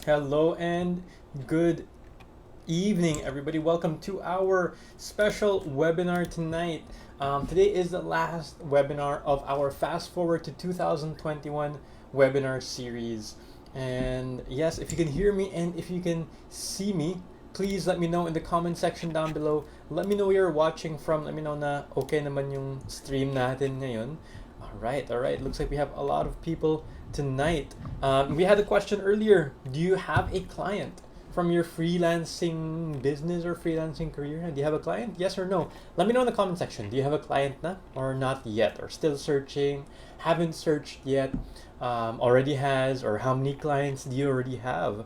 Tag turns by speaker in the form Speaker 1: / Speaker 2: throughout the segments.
Speaker 1: Hello and good evening, everybody. Welcome to our special webinar tonight. Today is the last webinar of our Fast Forward to 2021 webinar series. And yes, if you can hear me and if you can see me, please let me know in the comment section down below. Let me know where you're watching from. Let me know na okay naman yung stream natin ngayon. All right. Looks like we have a lot of people tonight. We had a question earlier. Do you have a client from your freelancing business or freelancing career? Do you have a client? Yes or no? Let me know in the comment section. Do you have a client na or not yet? Or still searching? Haven't searched yet? Already has? Or how many clients do you already have?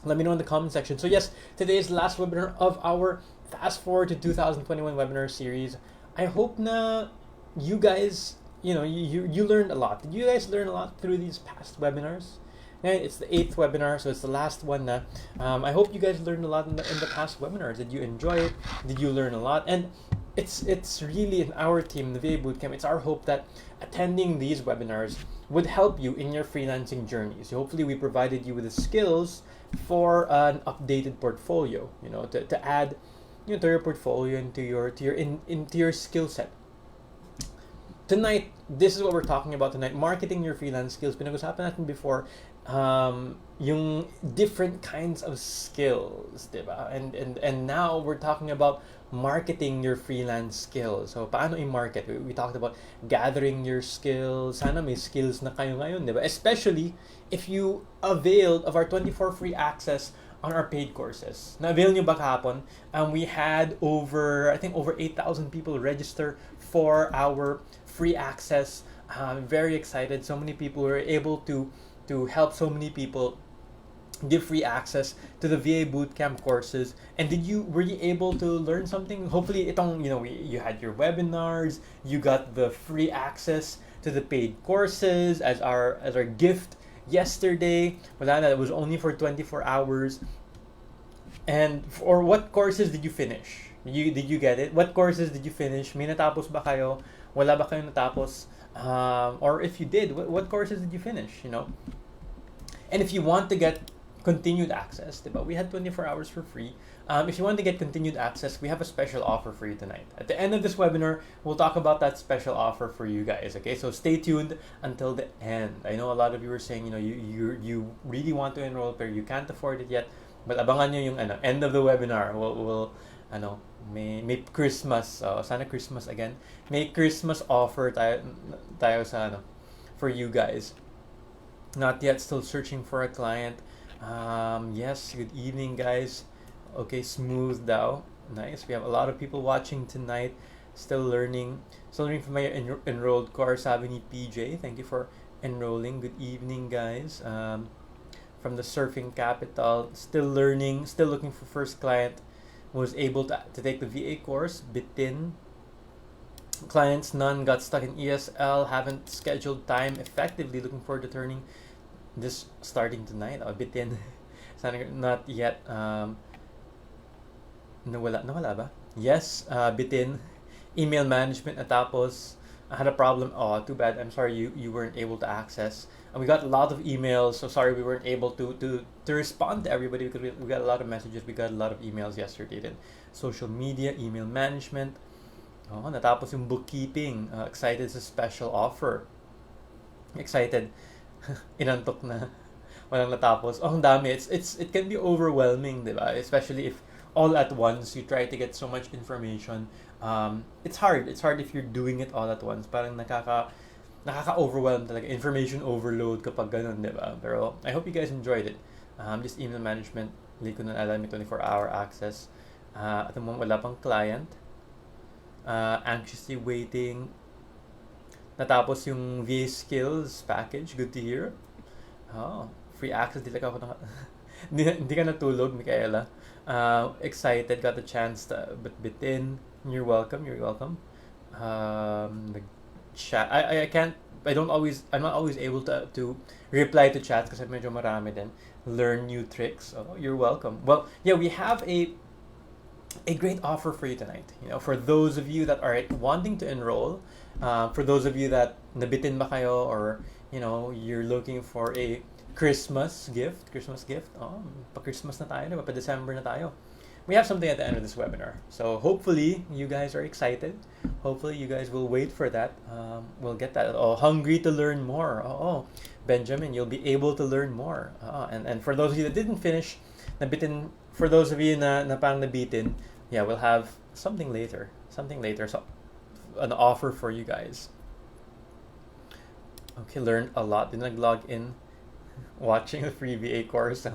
Speaker 1: Let me know in the comment section. So yes, today is the last webinar of our Fast Forward to 2021 webinar series. I hope na you guys, you learned a lot. Did you guys learn a lot through these past webinars? And it's the 8th webinar, so it's the last one na. I hope you guys learned a lot in the past webinars. Did you enjoy it? Did you learn a lot? And it's really in our team, the VA Bootcamp, it's our hope that attending these webinars would help you in your freelancing journey. So hopefully we provided you with the skills for an updated portfolio, to add to your portfolio into your skill set. Tonight, this is what we're talking about tonight. Marketing your freelance skills. Pinag-usapan natin before yung different kinds of skills, diba? And now we're talking about marketing your freelance skills. So, paano i-market? We talked about gathering your skills. Sana may skills na kayo ngayon, diba? Especially if you availed of our 24 free access on our paid courses. Na-avail nyo ba kahapon? We had over 8,000 people register for our free access. Very excited. So many people were able to help so many people give free access to the VA Bootcamp courses. And were you able to learn something? Hopefully, you had your webinars, you got the free access to the paid courses as our gift yesterday. Wala na, it was only for 24 hours. And for what courses did you finish? Did you get it? What courses did you finish? May natapos ba kayo? Wala ba kayo natapos? Or if you did, what courses did you finish? And if you want to get continued access, diba? We had 24 hours for free. If you want to get continued access, we have a special offer for you tonight. At the end of this webinar, we'll talk about that special offer for you guys. Okay, so stay tuned until the end. I know a lot of you were saying, you really want to enroll, but you can't afford it yet. But abangan nyo yung end of the webinar. We'll may Christmas. Sana Christmas again. May Christmas offer tayo sa for you guys. Not yet, still searching for a client. Yes, good evening, guys. Okay, smooth daw. Nice. We have a lot of people watching tonight. Still learning from my enrolled course. Sabi ni PJ, thank you for enrolling. Good evening, guys. From the Surfing Capital, still learning, still looking for first client. Was able to take the VA course. Bitin. Clients, none got stuck in ESL, haven't scheduled time effectively. Looking forward to turning this starting tonight. Bitin. Not yet. Nawala ba? Yes, bitin. Email management natapos. I had a problem. Oh, too bad. I'm sorry you weren't able to access. And we got a lot of emails, so sorry we weren't able to respond to everybody because we got a lot of messages, we got a lot of emails yesterday. Then social media, email management. Oh, natapos yung bookkeeping. Excited sa special offer. Excited. Inantok na. Walang natapos. Oh, ang dami. It can be overwhelming, diba? Especially if all at once you try to get so much information. It's hard if you're doing it all at once. Parang nakaka-overwhelm talaga. Information overload kapag ganun, diba? Pero I hope you guys enjoyed it. Just email management. Hindi ko na alam, may 24-hour access. At the moment, wala pang client. Anxiously waiting. Natapos yung VA skills package. Good to hear. Oh, free access. Hindi ka natulog, Micaela. Excited, got the chance to bitin. You're welcome. The chat. I'm not always able to reply to chats kasi medyo marami din. Learn new tricks. Oh, you're welcome. Well, yeah, we have a great offer for you tonight. For those of you that are wanting to enroll, for those of you that nabitin ba kayo, or you're looking for a Christmas gift. Oh, pa-Christmas na tayo, diba? Pa-December na tayo. We have something at the end of this webinar. So hopefully you guys are excited. Hopefully you guys will wait for that. We'll get that. Oh, hungry to learn more. Oh, Benjamin, you'll be able to learn more. And for those of you that didn't finish, nabitin, for those of you na parang nabitin, yeah, we'll have something later. Something later. So an offer for you guys. Okay, learned a lot. Din nag-log in watching the free VA course.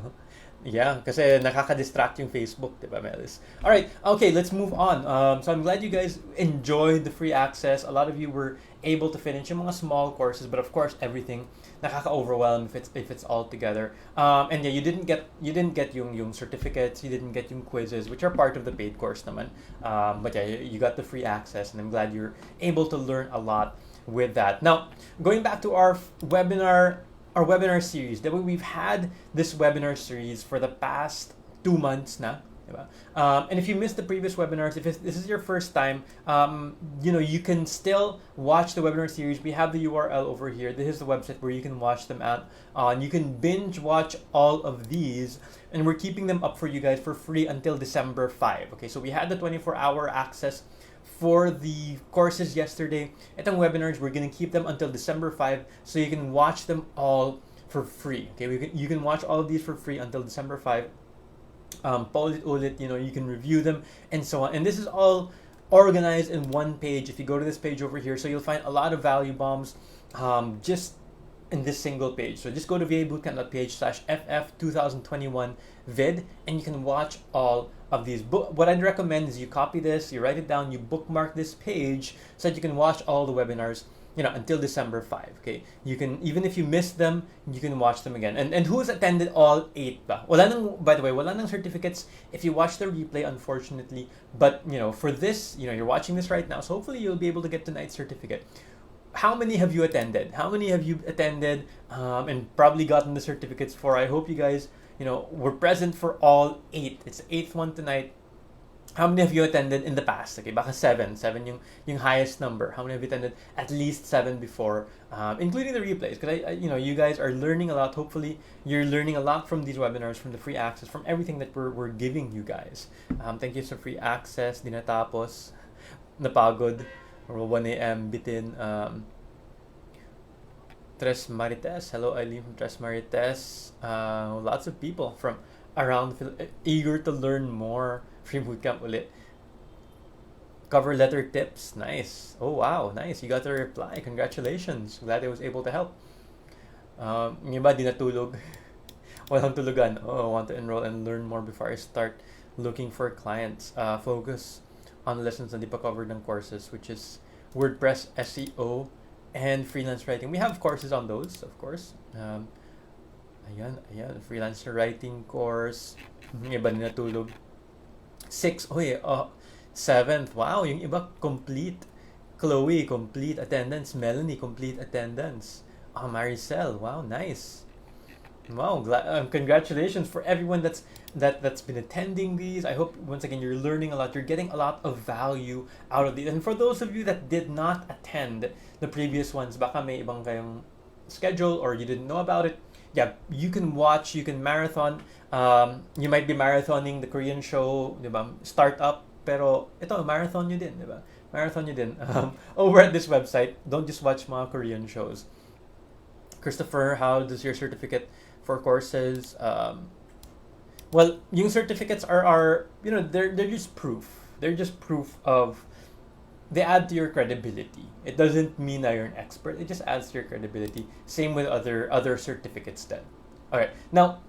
Speaker 1: Yeah, kasi nakaka-distract yung Facebook, diba, Melis? All right, okay, let's move on. So I'm glad you guys enjoyed the free access. A lot of you were able to finish yung mga small courses, but of course, everything nakaka-overwhelm if it's all together. And yeah, you didn't get yung certificates, you didn't get yung quizzes, which are part of the paid course naman. But yeah, you got the free access, and I'm glad you're able to learn a lot with that. Now, going back to our webinar series. We've had this webinar series for the past 2 months na. Diba? And if you missed the previous webinars, if this is your first time, you can still watch the webinar series. We have the URL over here. This is the website where you can watch them at. And you can binge watch all of these, and we're keeping them up for you guys for free until December 5. Okay, so we had the 24-hour access for the courses yesterday. Itong webinars, we're gonna keep them until December 5, so you can watch them all for free. Okay, you can watch all of these for free until December 5. Paulit-ulit, you can review them and so on. And this is all organized in one page. If you go to this page over here, so you'll find a lot of value bombs just in this single page. So just go to vabootcamp.page/ff2021 vid, and you can watch all of these. What I'd recommend is you copy this, you write it down, you bookmark this page so that you can watch all the webinars until December 5. Okay, you can, even if you missed them, you can watch them again. And who's attended all 8 ba? By the way, wala nang certificates if you watch the replay, unfortunately. But for this, you're watching this right now, so hopefully you'll be able to get tonight's certificate. How many have you attended? And probably gotten the certificates for? I hope you guys, were present for all 8. It's the 8th one tonight. How many of you attended in the past? Okay, baka 7 yung highest number. How many of you attended at least 7 before, including the replays? Because you guys are learning a lot. Hopefully, you're learning a lot from these webinars, from the free access, from everything that we're giving you guys. Thank you for free access. Di natapos, napagod. Or 1 a.m. bitin. Tres Marites. Hello, Eileen from Tres Marites. Lots of people from around eager to learn more. Free bootcamp ulit. Cover letter tips. Nice. Oh, wow. Nice. You got the reply. Congratulations. Glad I was able to help. Yung iba, di natulog. Walang tulugan. Oh, I want to enroll and learn more before I start looking for clients. Focus on lessons na di pa covered ng courses, which is WordPress, SEO, and freelance writing. We have courses on those, of course. Ayan, freelancer writing course. Yung iba na natulog. 6, 7th. Wow, yung iba complete. Chloe, complete attendance. Melanie, complete attendance. Maricel, wow, nice. Wow, congratulations for everyone that's been attending these. I hope once again you're learning a lot. You're getting a lot of value out of these. And for those of you that did not attend the previous ones, baka may ibang kayong schedule or you didn't know about it. Yeah, you can watch, you can marathon. You might be marathoning the Korean show, diba? Startup, pero ito marathon nyo din, diba? Marathon nyo din. Over at this website, don't just watch mga Korean shows. Christopher, how does your certificate for courses? Well, yung certificates are they're just proof. They're just proof of, they add to your credibility. It doesn't mean that you're an expert. It just adds to your credibility. Same with other certificates then. All right. Now,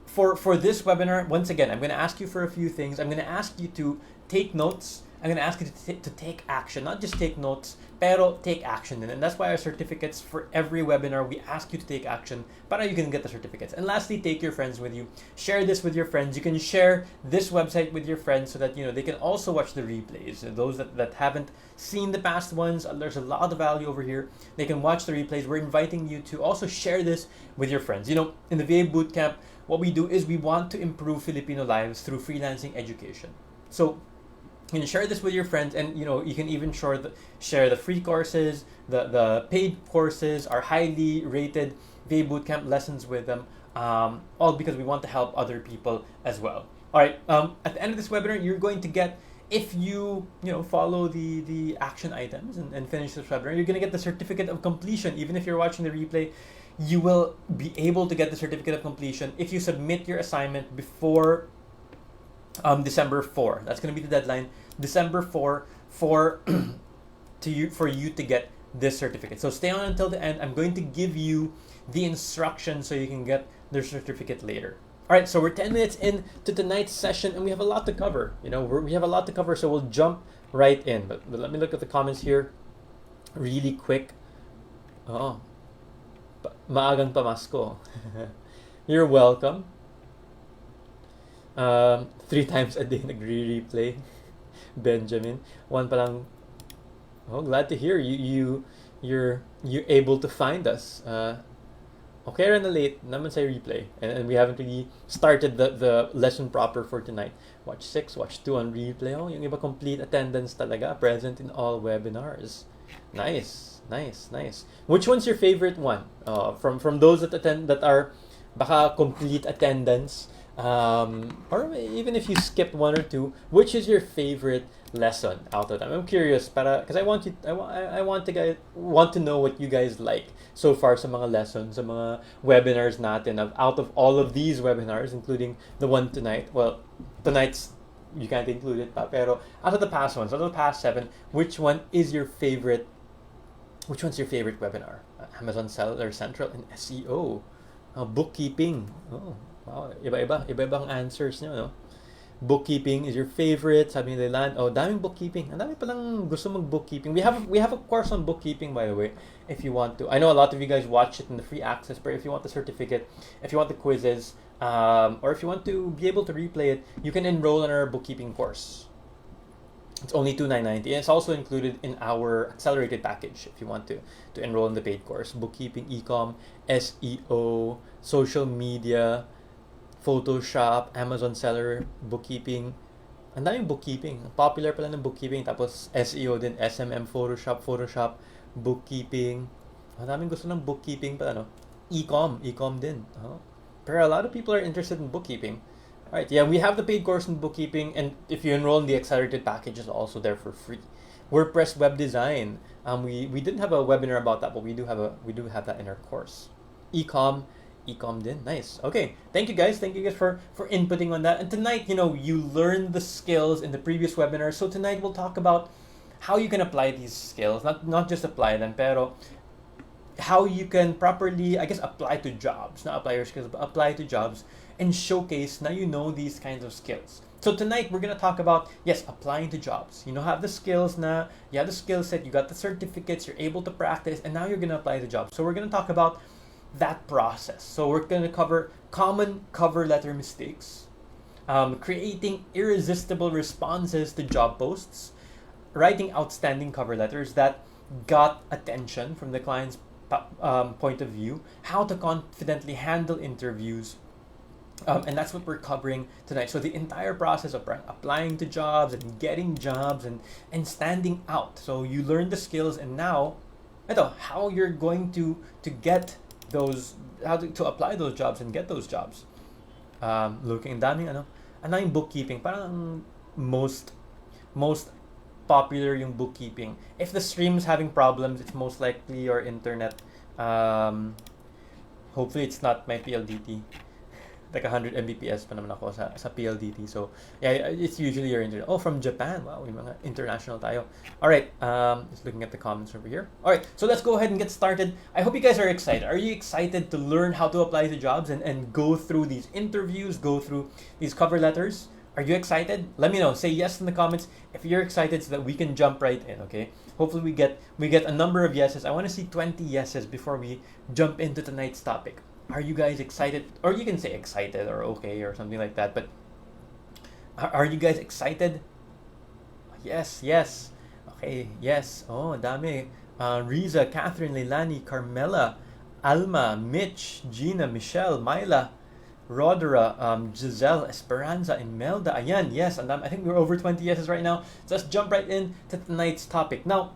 Speaker 1: for this webinar, once again, I'm going to ask you for a few things. I'm going to ask you to take notes. I'm going to ask you to take action, not just take notes, pero take action. And that's why our certificates, for every webinar, we ask you to take action para you can get the certificates. And lastly, take your friends with you. Share this with your friends. You can share this website with your friends so that they can also watch the replays. Those that haven't seen the past ones, there's a lot of value over here. They can watch the replays. We're inviting you to also share this with your friends. In the VA Bootcamp, what we do is we want to improve Filipino lives through freelancing education. So you can share this with your friends, and you can even share the free courses. The paid courses are highly rated VA Bootcamp lessons with them, all because we want to help other people as well. All right, at the end of this webinar, you're going to get, if you follow the action items and finish this webinar, you're going to get the certificate of completion. Even if you're watching the replay, you will be able to get the certificate of completion if you submit your assignment before December 4. That's going to be the deadline, December 4, for you to get this certificate. So stay on until the end. I'm going to give you the instructions so you can get the certificate later. All right, so we're 10 minutes into tonight's session, and we have a lot to cover. We have a lot to cover, so we'll jump right in. But let me look at the comments here really quick. Oh, maagang pamasko. You're welcome. 3 times a day nagre-replay. Benjamin, one pa lang. Oh, glad to hear you're able to find us. Okay, rin na late naman sa replay, and we haven't really started the lesson proper for tonight. Watch 6, watch 2 on replay. Oh, yung iba complete attendance talaga, present in all webinars. Nice. Which one's your favorite one? From those that attend, that are baka complete attendance, or even if you skipped 1 or 2, which is your favorite lesson out of them? I'm curious, because I want to know what you guys like so far sa mga lessons, sa mga webinars natin. Out of all of these webinars, including the one tonight. Well, tonight's you can't include it, pero out of the past ones, out of the past 7, which one's your favorite webinar? Amazon Seller Central and SEO, bookkeeping. Oh, wow, iba-ibang answers nyo, no? Bookkeeping is your favorite, sabi ni Leland. Oh, daming bookkeeping. Ang dami palang gusto mag-bookkeeping. We have a course on bookkeeping, by the way, if you want to. I know a lot of you guys watch it in the free access, but if you want the certificate, if you want the quizzes, or if you want to be able to replay it, you can enroll in our bookkeeping course. It's only $2,990. It's also included in our accelerated package if you want to enroll in the paid course. Bookkeeping, e-com, SEO, social media, Photoshop, Amazon Seller, bookkeeping. Ang daming bookkeeping. Popular pala ng bookkeeping. Tapos SEO din, SMM, Photoshop, bookkeeping. Ang daming gusto ng bookkeeping pala, no? E-com din. Pero a lot of people are interested in bookkeeping. Alright, yeah, we have the paid course in bookkeeping, and if you enroll in the accelerated package, it's also there for free. WordPress web design. We didn't have a webinar about that, but we do have that in our course. E-com din. Nice. Okay. Thank you guys for inputting on that. And tonight, you learned the skills in the previous webinar. So tonight we'll talk about how you can apply these skills. Not just apply them, pero how you can properly, I guess, apply to jobs. Not apply your skills, but apply to jobs and showcase now these kinds of skills. So tonight we're gonna talk about, yes, applying to jobs. Have the skills na, you have the skill set, you got the certificates, you're able to practice, and now you're gonna apply to jobs. So we're gonna talk about that process. So we're going to cover common cover letter mistakes, creating irresistible responses to job posts, writing outstanding cover letters that got attention from the client's point of view, how to confidently handle interviews, and that's what we're covering tonight. So the entire process of applying to jobs and getting jobs and standing out. So you learn the skills, and now how you're going to get those, how to apply those jobs and get those jobs. Looking, daming bookkeeping. Parang most popular yung bookkeeping. If the stream's having problems, it's most likely your internet. Hopefully it's not my PLDT. Like 100 Mbps pa naman ako sa PLDT. So yeah, it's usually your internet. Oh, from Japan. Wow, yung mga international tayo. All right, just looking at the comments over here. All right, so let's go ahead and get started. I hope you guys are excited. Are you excited to learn how to apply to jobs and go through these interviews, go through these cover letters? Are you excited? Let me know. Say yes in the comments if you're excited so that we can jump right in, okay? Hopefully we get a number of yeses. I want to see 20 yeses before we jump into tonight's topic. Are you guys excited? Or you can say excited or okay or something like that. But are you guys excited? Yes. Okay, yes. Oh, dami. Riza, Catherine, Leilani, Carmela, Alma, Mitch, Gina, Michelle, Myla, Rodera, Giselle, Esperanza, Imelda. Ayan, yes. And I think we're over 20 yeses right now. So let's jump right in to tonight's topic. Now,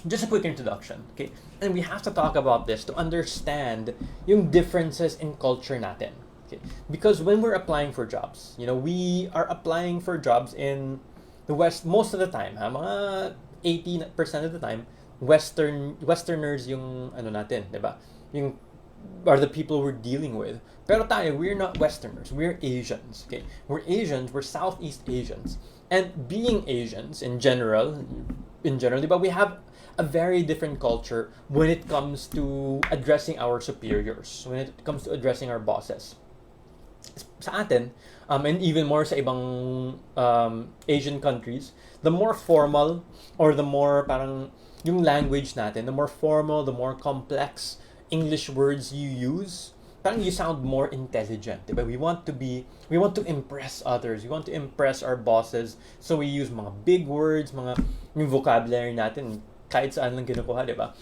Speaker 1: just a quick introduction, okay? And we have to talk about this to understand yung differences in culture natin. Okay? Because when we're applying for jobs, we are applying for jobs in the West most of the time, mga 80% of the time, Westerners yung ano natin, 'di ba? Yung are the people we're dealing with. Pero tayo, we're not Westerners. We're Asians. Okay? We're Asians. We're Southeast Asians. And being Asians in general, diba, we have a very different culture when it comes to addressing our superiors, when it comes to addressing our bosses. Sa atin, and even more sa ibang Asian countries, the more formal or the more parang yung language natin, the more formal, the more complex English words you use, parang you sound more intelligent, diba? We want to impress others. We want to impress our bosses. So we use mga big words, yung vocabulary natin, kahit saan lang kinukuha, diba?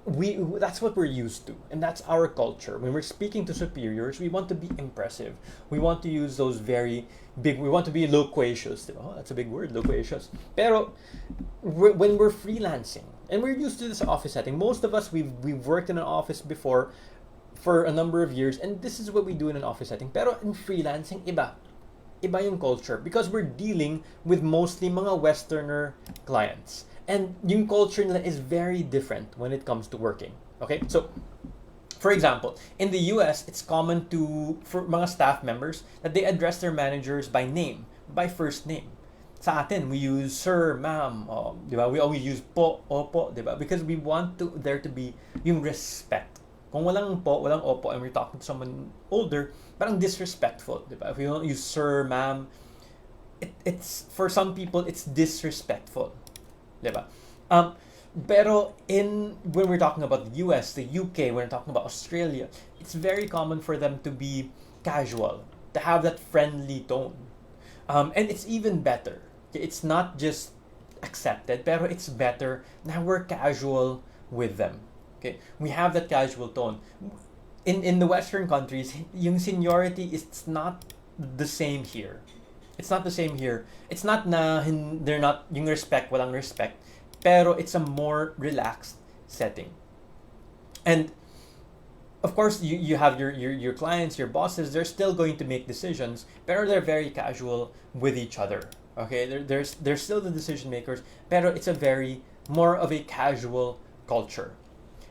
Speaker 1: That's what we're used to, and that's our culture. When we're speaking to superiors, we want to be impressive. We want to use those very big. We want to be loquacious. Diba? Oh, that's a big word, loquacious. Pero when we're freelancing, and we're used to this office setting, most of us we've worked in an office before for a number of years, and this is what we do in an office setting. Pero in freelancing, iba yung culture because we're dealing with mostly mga Westerner clients. And yung culture nila is very different when it comes to working. Okay? So, for example, in the US, it's common for mga staff members that they address their managers by name, by first name. Sa atin, we use sir, ma'am, diba? We always use po, opo, diba? Because we want there to be yung respect. Kung walang po, walang opo, and we're talking to someone older, parang disrespectful, diba? If you don't use sir, ma'am, it's for some people, it's disrespectful. Diba? Pero when we're talking about the US, the UK, when we're talking about Australia, it's very common for them to be casual, to have that friendly tone. And it's even better. It's not just accepted, pero it's better na we're casual with them. Okay? We have that casual tone. In the Western countries, yung seniority is not the same here. It's not the same here. It's not na they're not yung respect, walang respect, pero it's a more relaxed setting. And of course, you have your clients, your bosses, they're still going to make decisions, pero they're very casual with each other. Okay? They're still the decision makers, pero it's a very more of a casual culture.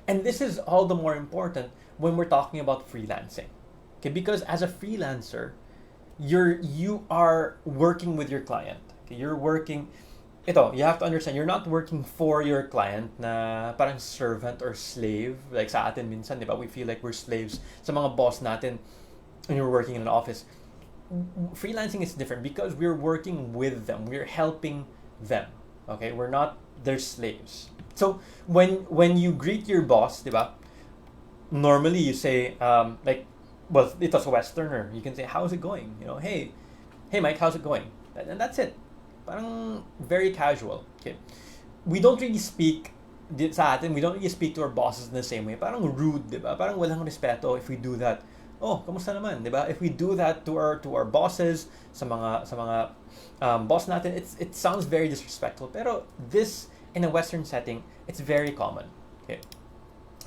Speaker 1: And this is all the more important when we're talking about freelancing. Okay? Because as a freelancer, you are working with your client. Okay? You have to understand, you're not working for your client na parang servant or slave. Like sa atin minsan, di ba? We feel like we're slaves sa mga boss natin when you're working in an office. Freelancing is different because we're working with them. We're helping them. Okay? We're not their slaves. So, when you greet your boss, di ba? Normally you say, well, ito sa Westerner, you can say, how's it going? Hey Mike, how's it going? And that's it. Parang very casual. Okay. We don't really speak sa atin, we don't really speak to our bosses in the same way. Parang rude, di ba? Parang walang respeto if we do that. Oh, kamusta naman, di ba? If we do that to our bosses, sa mga boss natin, it sounds very disrespectful. Pero this, in a Western setting, it's very common. Okay.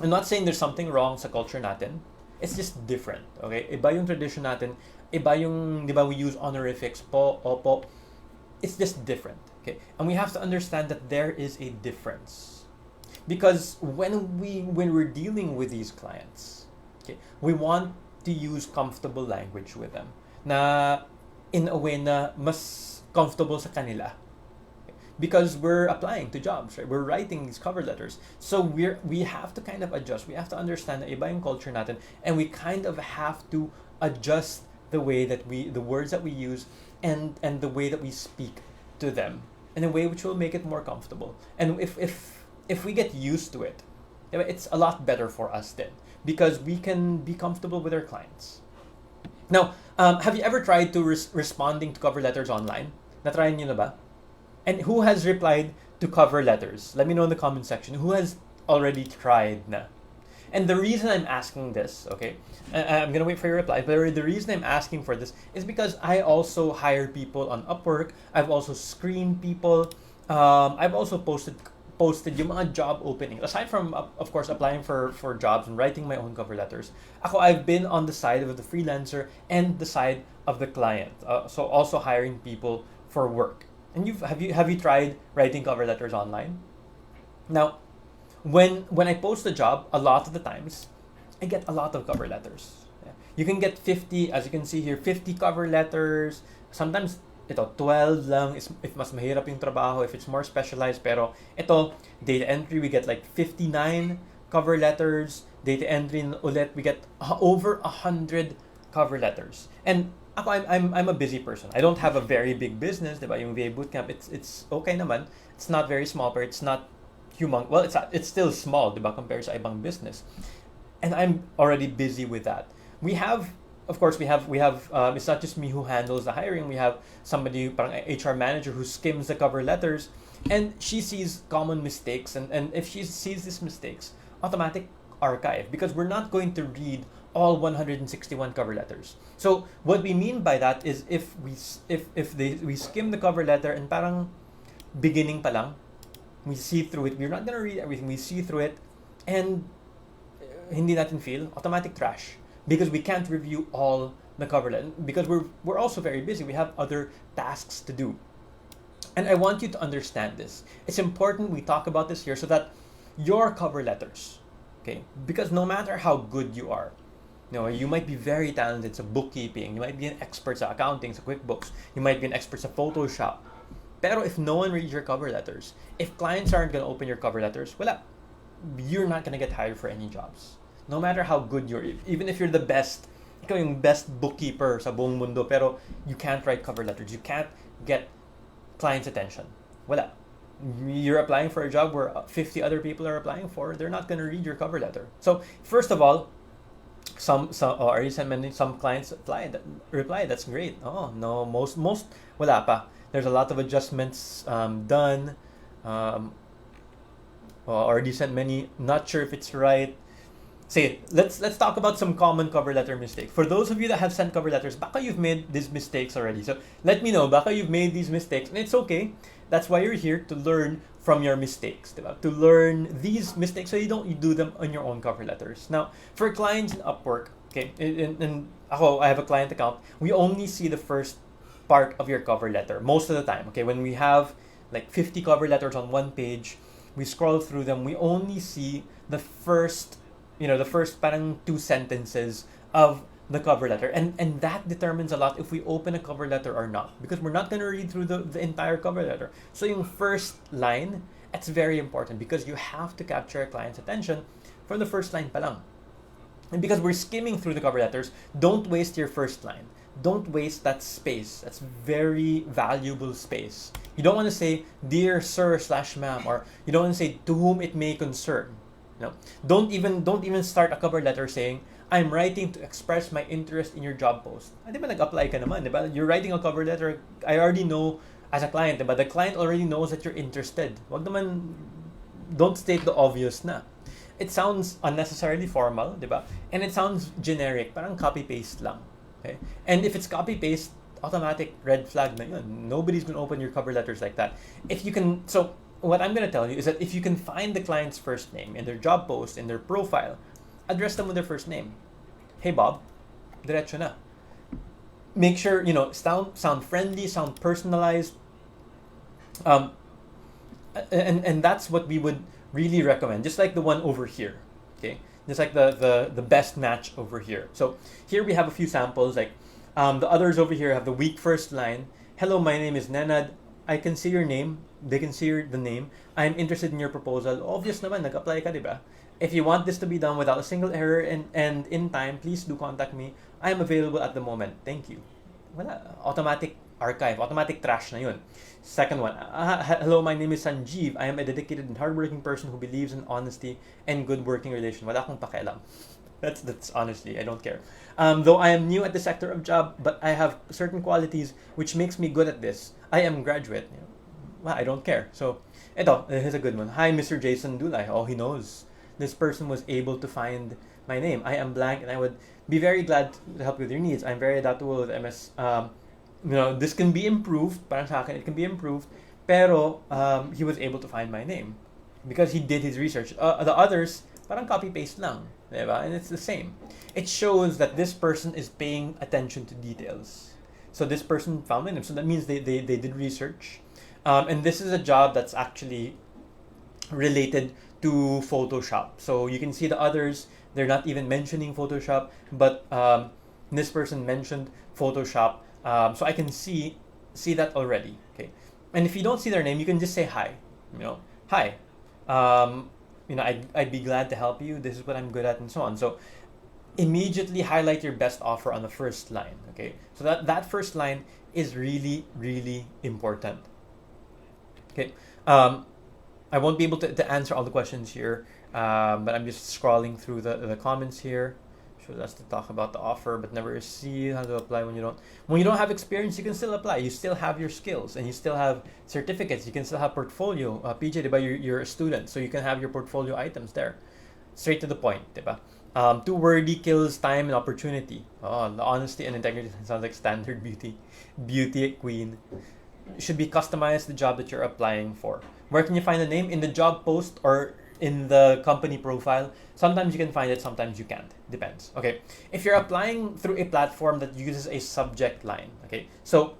Speaker 1: I'm not saying there's something wrong sa culture natin. It's just different, okay? Iba yung tradition natin. Iba yung, di ba, we use honorifics, po, opo. It's just different, okay? And we have to understand that there is a difference. Because when we're dealing with these clients, okay, we want to use comfortable language with them. Na, in a way na mas comfortable sa kanila. Because we're applying to jobs, right? We're writing these cover letters. So we have to kind of adjust. We have to understand na iba yung culture natin, and we kind of have to adjust the way that the words that we use and the way that we speak to them in a way which will make it more comfortable. And if we get used to it, it's a lot better for us then because we can be comfortable with our clients. Now, have you ever tried to responding to cover letters online? Na-try niyo na ba? And who has replied to cover letters? Let me know in the comment section. Who has already tried na? And the reason I'm asking this, okay, I'm going to wait for your reply, but the reason I'm asking for this is because I also hire people on Upwork. I've also screened people. I've also posted posted yung mga job openings, aside from, of course, applying for jobs and writing my own cover letters, I've been on the side of the freelancer and the side of the client. So also hiring people for work. And have you tried writing cover letters online? Now, when I post a job, a lot of the times, I get a lot of cover letters. Yeah. You can get 50, as you can see here, 50 cover letters. Sometimes ito 12 lang if mas mahirap yung trabaho, if it's more specialized. Pero ito, data entry, we get like 59 cover letters. Data entry ulit, we get over 100 cover letters. And I'm a busy person. I don't have a very big business, diba? Yung VA Bootcamp, it's okay naman. It's not very small, but it's not humongous. Well, it's still small, diba, compared sa ibang business. And I'm already busy with that. We have, of course, it's not just me who handles the hiring. We have somebody, parang HR manager, who skims the cover letters, and she sees common mistakes. And if she sees these mistakes, automatic archive, because we're not going to read all 161 cover letters. So what we mean by that is if we skim the cover letter and parang beginning pa lang, we see through it. We're not gonna read everything. We see through it, and hindi natin feel, automatic trash, because we can't review all the cover letter, because we're also very busy. We have other tasks to do. And I want you to understand this. It's important we talk about this here so that your cover letters, okay, because no matter how good you are, you might be very talented sa bookkeeping, you might be an expert sa accounting, sa QuickBooks, you might be an expert sa Photoshop. Pero if no one reads your cover letters, if clients aren't gonna open your cover letters, wala, you're not gonna get hired for any jobs. No matter how good you're, even if you're the best, ikaw yung best bookkeeper sa buong mundo, pero you can't write cover letters, you can't get clients' attention. Wala. You're applying for a job where 50 other people are applying for, they're not gonna read your cover letter. So first of all, some clients reply, that's great. Oh no, most wala pa. There's a lot of adjustments done. Already sent many, not sure if it's right. Say, let's talk about some common cover letter mistakes. For those of you that have sent cover letters, baka you've made these mistakes already. So let me know, baka you've made these mistakes, and it's okay. That's why you're here, to learn from your mistakes, diba? To learn these mistakes so you do them on your own cover letters. Now, for clients in Upwork, okay, and I have a client account, we only see the first part of your cover letter most of the time. Okay, when we have like 50 cover letters on one page, we scroll through them, we only see the first parang 2 sentences of the cover letter, and that determines a lot if we open a cover letter or not, because we're not going to read through the entire cover letter. So yung first line, it's very important, because you have to capture a client's attention from the first line pa lang. And because we're skimming through the cover letters, don't waste your first line. Don't waste that space. That's very valuable space. You don't want to say, "Dear Sir / Ma'am," or you don't want to say, "To whom it may concern." No. Don't even start a cover letter saying, "I'm writing to express my interest in your job post." Di ba nag-apply ka naman, di ba? You're writing a cover letter. I already know as a client, di ba? The client already knows that you're interested. Don't state the obvious na. It sounds unnecessarily formal, di ba? And it sounds generic, parang copy-paste lang. Okay? And if it's copy-paste, automatic red flag na yun. Nobody's gonna open your cover letters like that. So what I'm gonna tell you is that if you can find the client's first name in their job post, in their profile, address them with their first name. "Hey Bob," diretso na. Make sure, sound friendly, sound personalized. And that's what we would really recommend. Just like the one over here. Okay? Just like the best match over here. So here we have a few samples. Like the others over here have the weak first line. "Hello, my name is Nenad. I can see your name." They can see the name. "I'm interested in your proposal." Obvious naman, nag-apply ka, diba? "If you want this to be done without a single error and in time, please do contact me. I am available at the moment. Thank you." Wala. Automatic archive. Automatic trash na yun. Second one. "Hello, my name is Sanjeev. I am a dedicated and hardworking person who believes in honesty and good working relation." Wala akong pakialam. That's honestly, I don't care. "Though I am new at the sector of job, but I have certain qualities which makes me good at this. I am graduate." Well, I don't care. So, here's a good one. "Hi, Mr. Jason Dulay." Oh, he knows. "This person was able to find my name. I am blank, and I would be very glad to help with your needs. I'm very adaptable with MS." This can be improved. Parang sa akin, it can be improved. Pero he was able to find my name. because he did his research. The others, parang copy-paste lang. Diba? And it's the same. It shows that this person is paying attention to details. So this person found my name. So that means they did research. And this is a job that's actually related to Photoshop. So you can see the others, they're not even mentioning Photoshop, but this person mentioned Photoshop. So I can see that already. Okay. And if you don't see their name, you can just say hi. Hi. I'd be glad to help you. This is what I'm good at, and so on. So immediately highlight your best offer on the first line. Okay. So that first line is really, really important. Okay. I won't be able to answer all the questions here, but I'm just scrolling through the comments here. Shows us to talk about the offer, but never see how to apply when you don't have experience. You can still apply. You still have your skills, and you still have certificates. You can still have portfolio. PJ, diba, you're a student, so you can have your portfolio items there. Straight to the point, diba? Too wordy kills time and opportunity. Oh, the honesty and integrity sounds like standard beauty queen. Should be customized the job that you're applying for. Where can you find the name? In the job post or in the company profile? Sometimes you can find it, sometimes you can't. Depends. Okay. If you're applying through a platform that uses a subject line, okay. So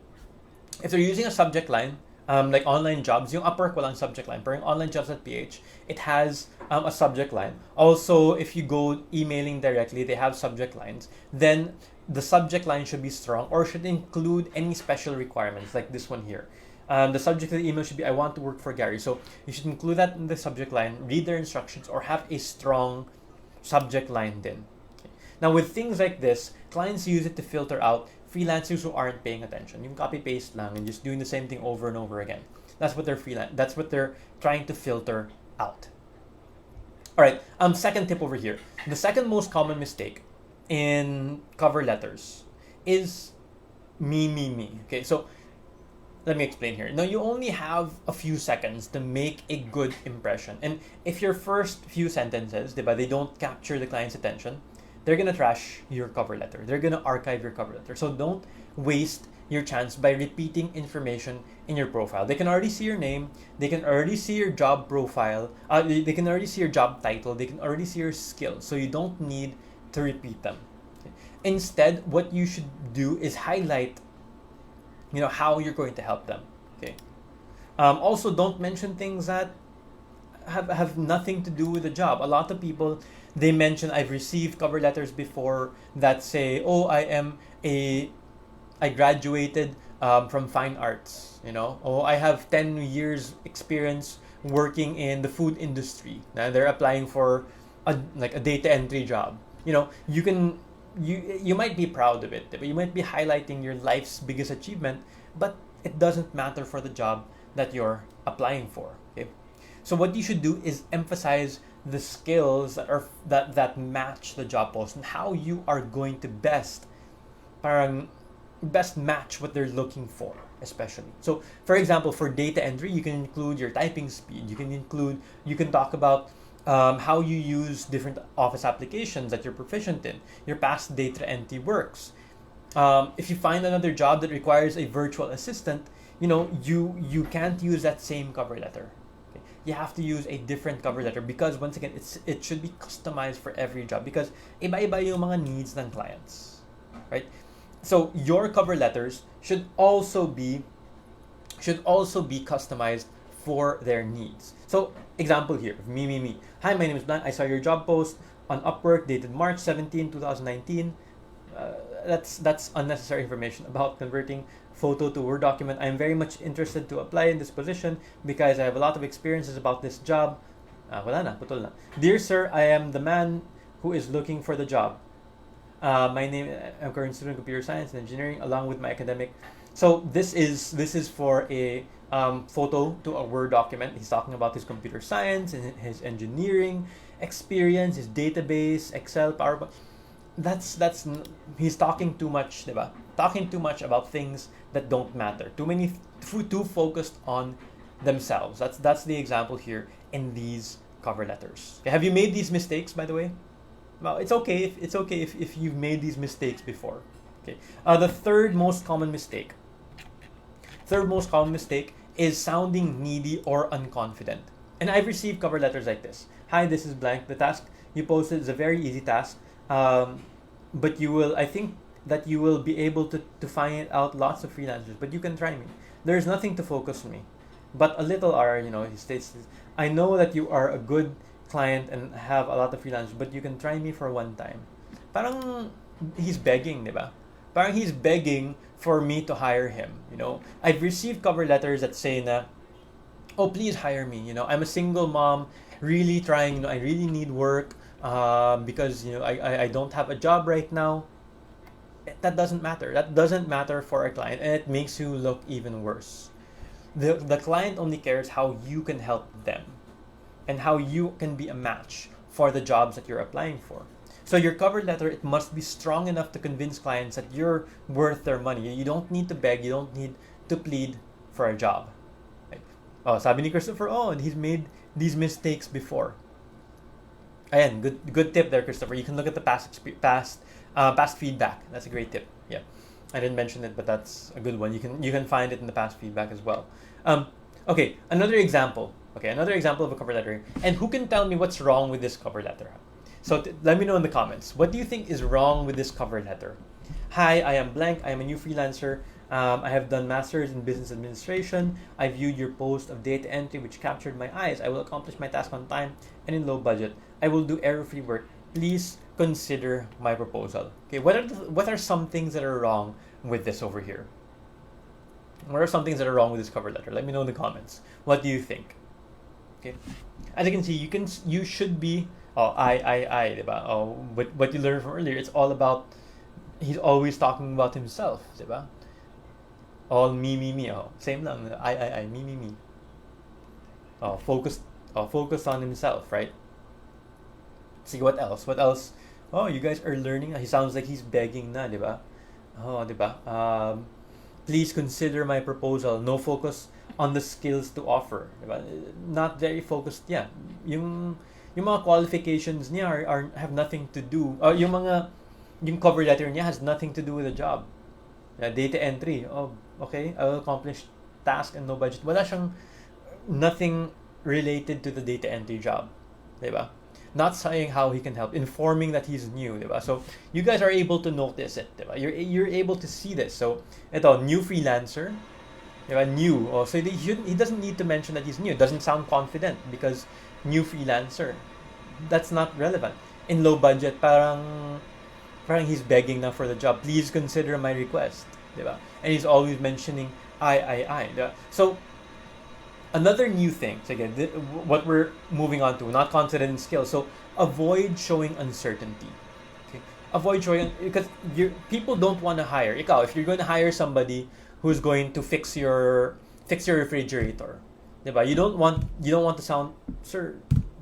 Speaker 1: if they're using a subject line, like online jobs, yung Upwork walang subject line. Pero yung onlinejobs.ph, it has a subject line. Also, if you go emailing directly, they have subject lines. Then the subject line should be strong or should include any special requirements like this one here. The subject of the email should be, I want to work for Gary. So you should include that in the subject line, read their instructions, or have a strong subject line then. Okay. Now with things like this, clients use it to filter out freelancers who aren't paying attention. You copy-paste lang and just doing the same thing over and over again. That's what they're trying to filter out. All right, second tip over here. The second most common mistake in cover letters is me. Okay, so let me explain here. Now, you only have a few seconds to make a good impression. And if your first few sentences, diba, they don't capture the client's attention, they're going to trash your cover letter. They're going to archive your cover letter. So don't waste your chance by repeating information in your profile. They can already see your name. They can already see your job profile. They can already see your job title. They can already see your skills. So you don't need to repeat them. Okay. Instead, what you should do is highlight how you're going to help them. Okay. Also, don't mention things that have nothing to do with the job. A lot of people, they mention, I've received cover letters before that say, oh, I graduated from fine arts, oh, I have 10 years experience working in the food industry. Now they're applying for a data entry job. You might be proud of it, but you might be highlighting your life's biggest achievement, but it doesn't matter for the job that you're applying for. Okay? So what you should do is emphasize the skills that match the job post and how you are going to best match what they're looking for, especially. So for example, for data entry, you can include your typing speed. You can talk about how you use different office applications that you're proficient in, your past data entry works. If you find another job that requires a virtual assistant, you can't use that same cover letter. Okay? You have to use a different cover letter because once again, it should be customized for every job because iba-iba yung mga needs ng clients, right? So your cover letters should also be customized for their needs. So example here, me. Hi, my name is Blank. I saw your job post on Upwork dated March 17, 2019. That's unnecessary information about converting photo to Word document. I'm very much interested to apply in this position because I have a lot of experiences about this job. Wala na, putol na. Dear sir, I am the man who is looking for the job. My name, I'm a current student of computer science and engineering along with my academic. So this is for a photo to a Word document. He's talking about his computer science and his engineering experience, his database, Excel, PowerPoint. He's talking too much, diba? Talking too much about things that don't matter. Too focused on themselves. That's the example here in these cover letters. Okay, have you made these mistakes, by the way? Well, it's okay if you've made these mistakes before. Okay. The third most common mistake is sounding needy or unconfident. And I've received cover letters like this. Hi, this is blank. The task you posted is a very easy task. But I think that you will be able to find out lots of freelancers, but you can try me. There's nothing to focus on me. But a little R, he states, I know that you are a good client and have a lot of freelancers, but you can try me for one time. Parang he's begging, di ba? Parang he's begging for me to hire him, I've received cover letters that say na, oh, please hire me, I'm a single mom, really trying, I really need work, because, I don't have a job right now. That doesn't matter. That doesn't matter for a client, and it makes you look even worse. The client only cares how you can help them and how you can be a match for the jobs that you're applying for. So your cover letter, it must be strong enough to convince clients that you're worth their money. You don't need to beg, you don't need to plead for a job. Right? Oh, sabi ni Christopher, and he's made these mistakes before. Ayan, good tip there, Christopher. You can look at the past feedback. That's a great tip. Yeah, I didn't mention it, but that's a good one. You can find it in the past feedback as well. Okay, another example of a cover letter. And who can tell me what's wrong with this cover letter? So let me know in the comments. What do you think is wrong with this cover letter? Hi, I am blank. I am a new freelancer. I have done masters in business administration. I viewed your post of data entry, which captured my eyes. I will accomplish my task on time and in low budget. I will do error-free work. Please consider my proposal. Okay, what are some things that are wrong with this over here? What are some things that are wrong with this cover letter? Let me know in the comments. What do you think? Okay, as you can see, you should be diba? What you learned from earlier, it's all about, he's always talking about himself, diba? All me, same lang, I, me. Focus on himself, right? See, what else? Oh, you guys are learning. He sounds like he's begging na, diba? Diba? Please consider my proposal. No focus on the skills to offer, diba? Not very focused. Yeah, yung mga qualifications niya have nothing to do. Yung cover letter niya has nothing to do with the job. Data entry. Oh, okay. I will accomplish task and no budget. Wala siyang nothing related to the data entry job, diba? Not saying how he can help, informing that he's new, diba? So you guys are able to notice it, diba? You're able to see this. So ito, new freelancer, diba? New. So he doesn't need to mention that he's new. It doesn't sound confident because new freelancer. That's not relevant. In low budget, parang he's begging now for the job. Please consider my request, diba? And he's always mentioning I, diba? So another new thing, so again, what we're moving on to, not confident in skills. So avoid showing uncertainty. Okay? Avoid showing, because people don't want to hire. If you're going to hire somebody who's going to fix your refrigerator, diba? You don't want to sound, sir,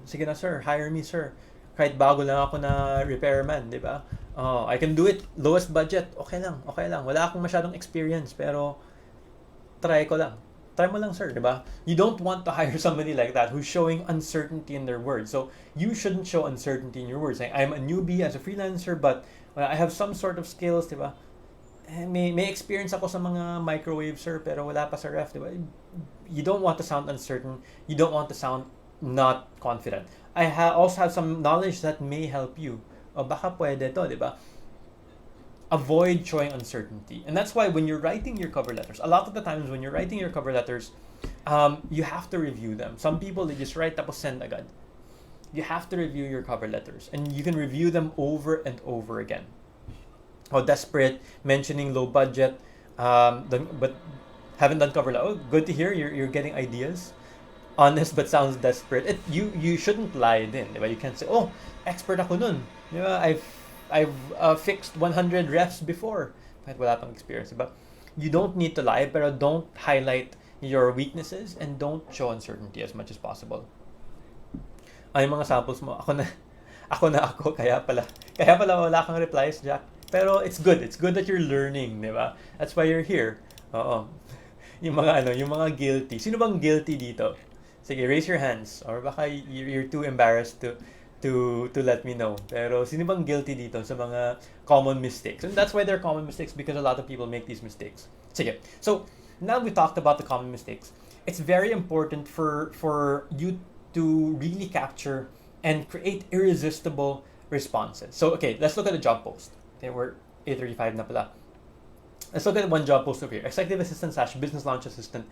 Speaker 1: sige na sir, hire me sir. Kahit bago lang ako na repairman, diba? I can do it, lowest budget, okay lang. Wala akong masyadong experience, pero try mo lang sir, diba? You don't want to hire somebody like that who's showing uncertainty in their words. So you shouldn't show uncertainty in your words. Like, I'm a newbie as a freelancer, but I have some sort of skills, diba? May experience ako sa mga microwave, sir, pero wala pa sa ref, diba? You don't want to sound uncertain. You don't want to sound not confident. I also have some knowledge that may help you. Baka pwede to, diba? Avoid showing uncertainty. And that's why when you're writing your cover letters, a lot of the times when you're writing your cover letters, you have to review them. Some people, they just write tapos send agad. You have to review your cover letters, and you can review them over and over again. Desperate, mentioning low budget, but haven't done cover letter. Oh, good to hear you're getting ideas. Honest but sounds desperate. You shouldn't lie din, diba? You can't say, oh, expert ako nun. Diba? I've fixed 100 refs before. Kahit wala pang experience, diba? You don't need to lie, pero don't highlight your weaknesses and don't show uncertainty as much as possible. Ay, mga samples mo, ako, kaya pala wala kang replies, Jack. Pero it's good that you're learning, diba? That's why you're here. Oo. Yung mga guilty. Sino bang guilty dito? Sige, raise your hands. Or baka you're too embarrassed to let me know. Pero sino bang guilty dito sa mga common mistakes? And that's why they're common mistakes, because a lot of people make these mistakes. Sige. So, now we talked about the common mistakes. It's very important for you to really capture and create irresistible responses. So, okay, let's look at the job post. Okay, we're 8:35 na pala. Let's look at one job post over here. Executive assistant slash business launch assistant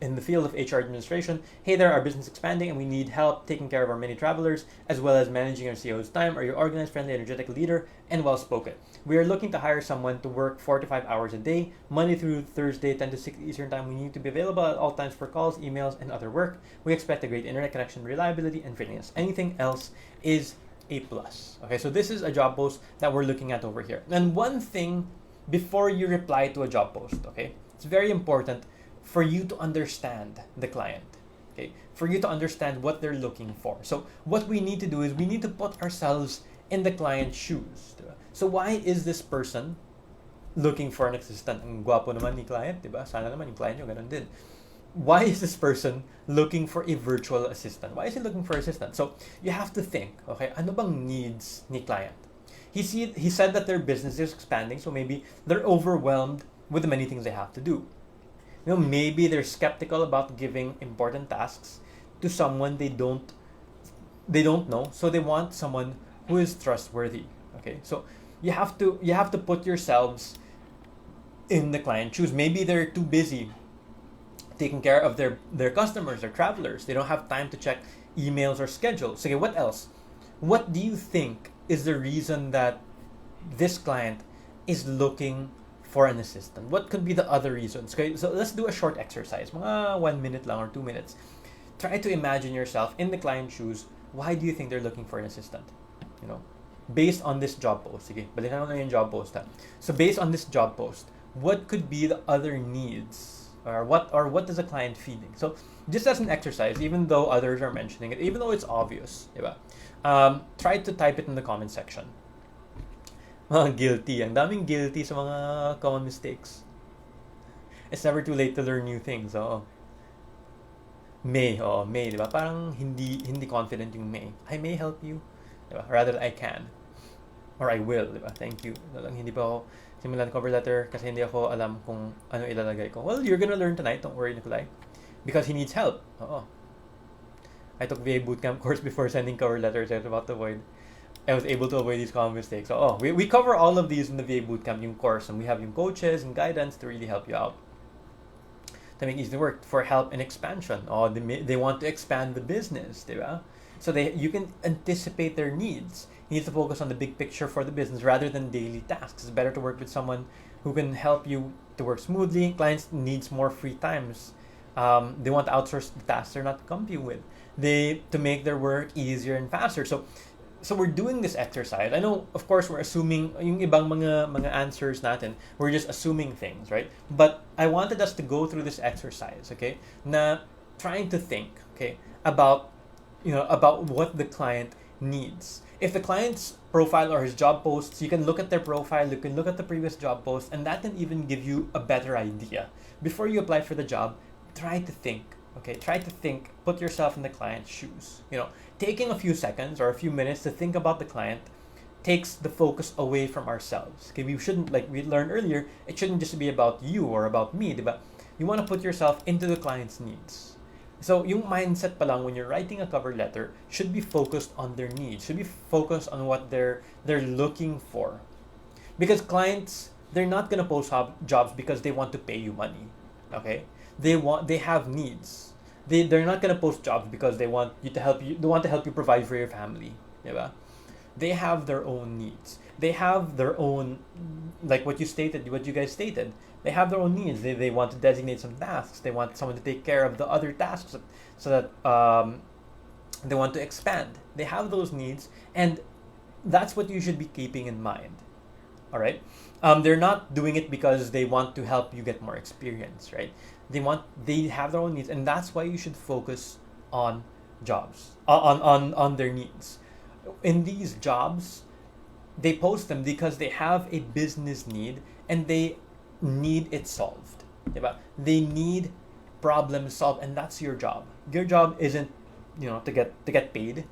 Speaker 1: in the field of HR administration. Hey there, our business expanding and we need help taking care of our many travelers as well as managing our CEO's time. Are you organized, friendly, energetic leader and well spoken? We are looking to hire someone to work 4 to 5 hours a day, Monday through Thursday, 10 to 6 Eastern time. We need to be available at all times for calls, emails, and other work. We expect a great internet connection, reliability, and friendliness. Anything else is a plus. Okay, so this is a job post that we're looking at over here. And one thing before you reply to a job post, okay, it's very important for you to understand the client, okay, for you to understand what they're looking for. So what we need to do is we need to put ourselves in the client's shoes. Diba? So why is this person looking for an assistant? Ang gwapo naman ni client, diba? Sana naman yung client nyo ganun din. Why is this person looking for a virtual assistant? Why is he looking for an assistant? So you have to think, okay, ano bang needs ni client? He said that their business is expanding, so maybe they're overwhelmed with the many things they have to do. You know, maybe they're skeptical about giving important tasks to someone they don't know, so they want someone who is trustworthy. Okay, so you have to put yourselves in the client's shoes. Maybe they're too busy taking care of their customers, their travelers. They don't have time to check emails or schedules. Okay, what else? What do you think is the reason that this client is looking for an assistant? What could be the other reasons? Okay, so let's do a short exercise. Mga 1 minute lang or 2 minutes. Try to imagine yourself in the client's shoes. Why do you think they're looking for an assistant? You know, based on this job post. Sige, balikan ko na yung job post. Ha? So based on this job post, what could be the other needs? Or what is the client feeling? So just as an exercise, even though others are mentioning it, even though it's obvious, diba? Try to type it in the comment section. Guilty. Ang daming guilty sa mga common mistakes. It's never too late to learn new things. Oh. May, diba? Parang hindi confident yung may. I may help you, diba? Rather I can. Or I will, diba? Thank you. Hindi pa ako simulan cover letter kasi hindi ako alam kung ano ilalagay ko. Well, you're gonna learn tonight. Don't worry, Nikolai. Because he needs help. Oo. I took VA Bootcamp course before sending cover letters. I was able to avoid these common mistakes. So, we cover all of these in the VA Bootcamp yung course, and we have yung coaches and guidance to really help you out. To make easy work for help and expansion. They want to expand the business, diba? So you can anticipate their needs. You need to focus on the big picture for the business rather than daily tasks. It's better to work with someone who can help you to work smoothly. Clients needs more free times. They want to outsource the tasks they're not comfy with. To make their work easier and faster. So we're doing this exercise. I know, of course, we're assuming yung ibang mga answers natin. We're just assuming things, right? But I wanted us to go through this exercise, okay? Na trying to think, okay, about what the client needs. If the client's profile or his job posts, you can look at their profile, you can look at the previous job post, and that can even give you a better idea. Before you apply for the job, try to think, okay? Try to think, put yourself in the client's shoes. You know, taking a few seconds or a few minutes to think about the client takes the focus away from ourselves. Okay, we shouldn't, like we learned earlier, it shouldn't just be about you or about me, diba? You want to put yourself into the client's needs. So, yung mindset pa lang when you're writing a cover letter should be focused on their needs, should be focused on what they're looking for. Because clients, they're not gonna post jobs because they want to pay you money, okay? They have needs. They're not gonna post jobs because they want to help you provide for your family, diba? They have their own needs. They have their own, like what you guys stated. They have their own needs. They want to designate some tasks. They want someone to take care of the other tasks so that they want to expand. They have those needs, and that's what you should be keeping in mind. All right? They're not doing it because they want to help you get more experience, right? They have their own needs, and that's why you should focus on jobs, on their needs. In these jobs, they post them because they have a business need and they need it solved. Diba? They need problems solved, and that's your job. Your job isn't, to get paid.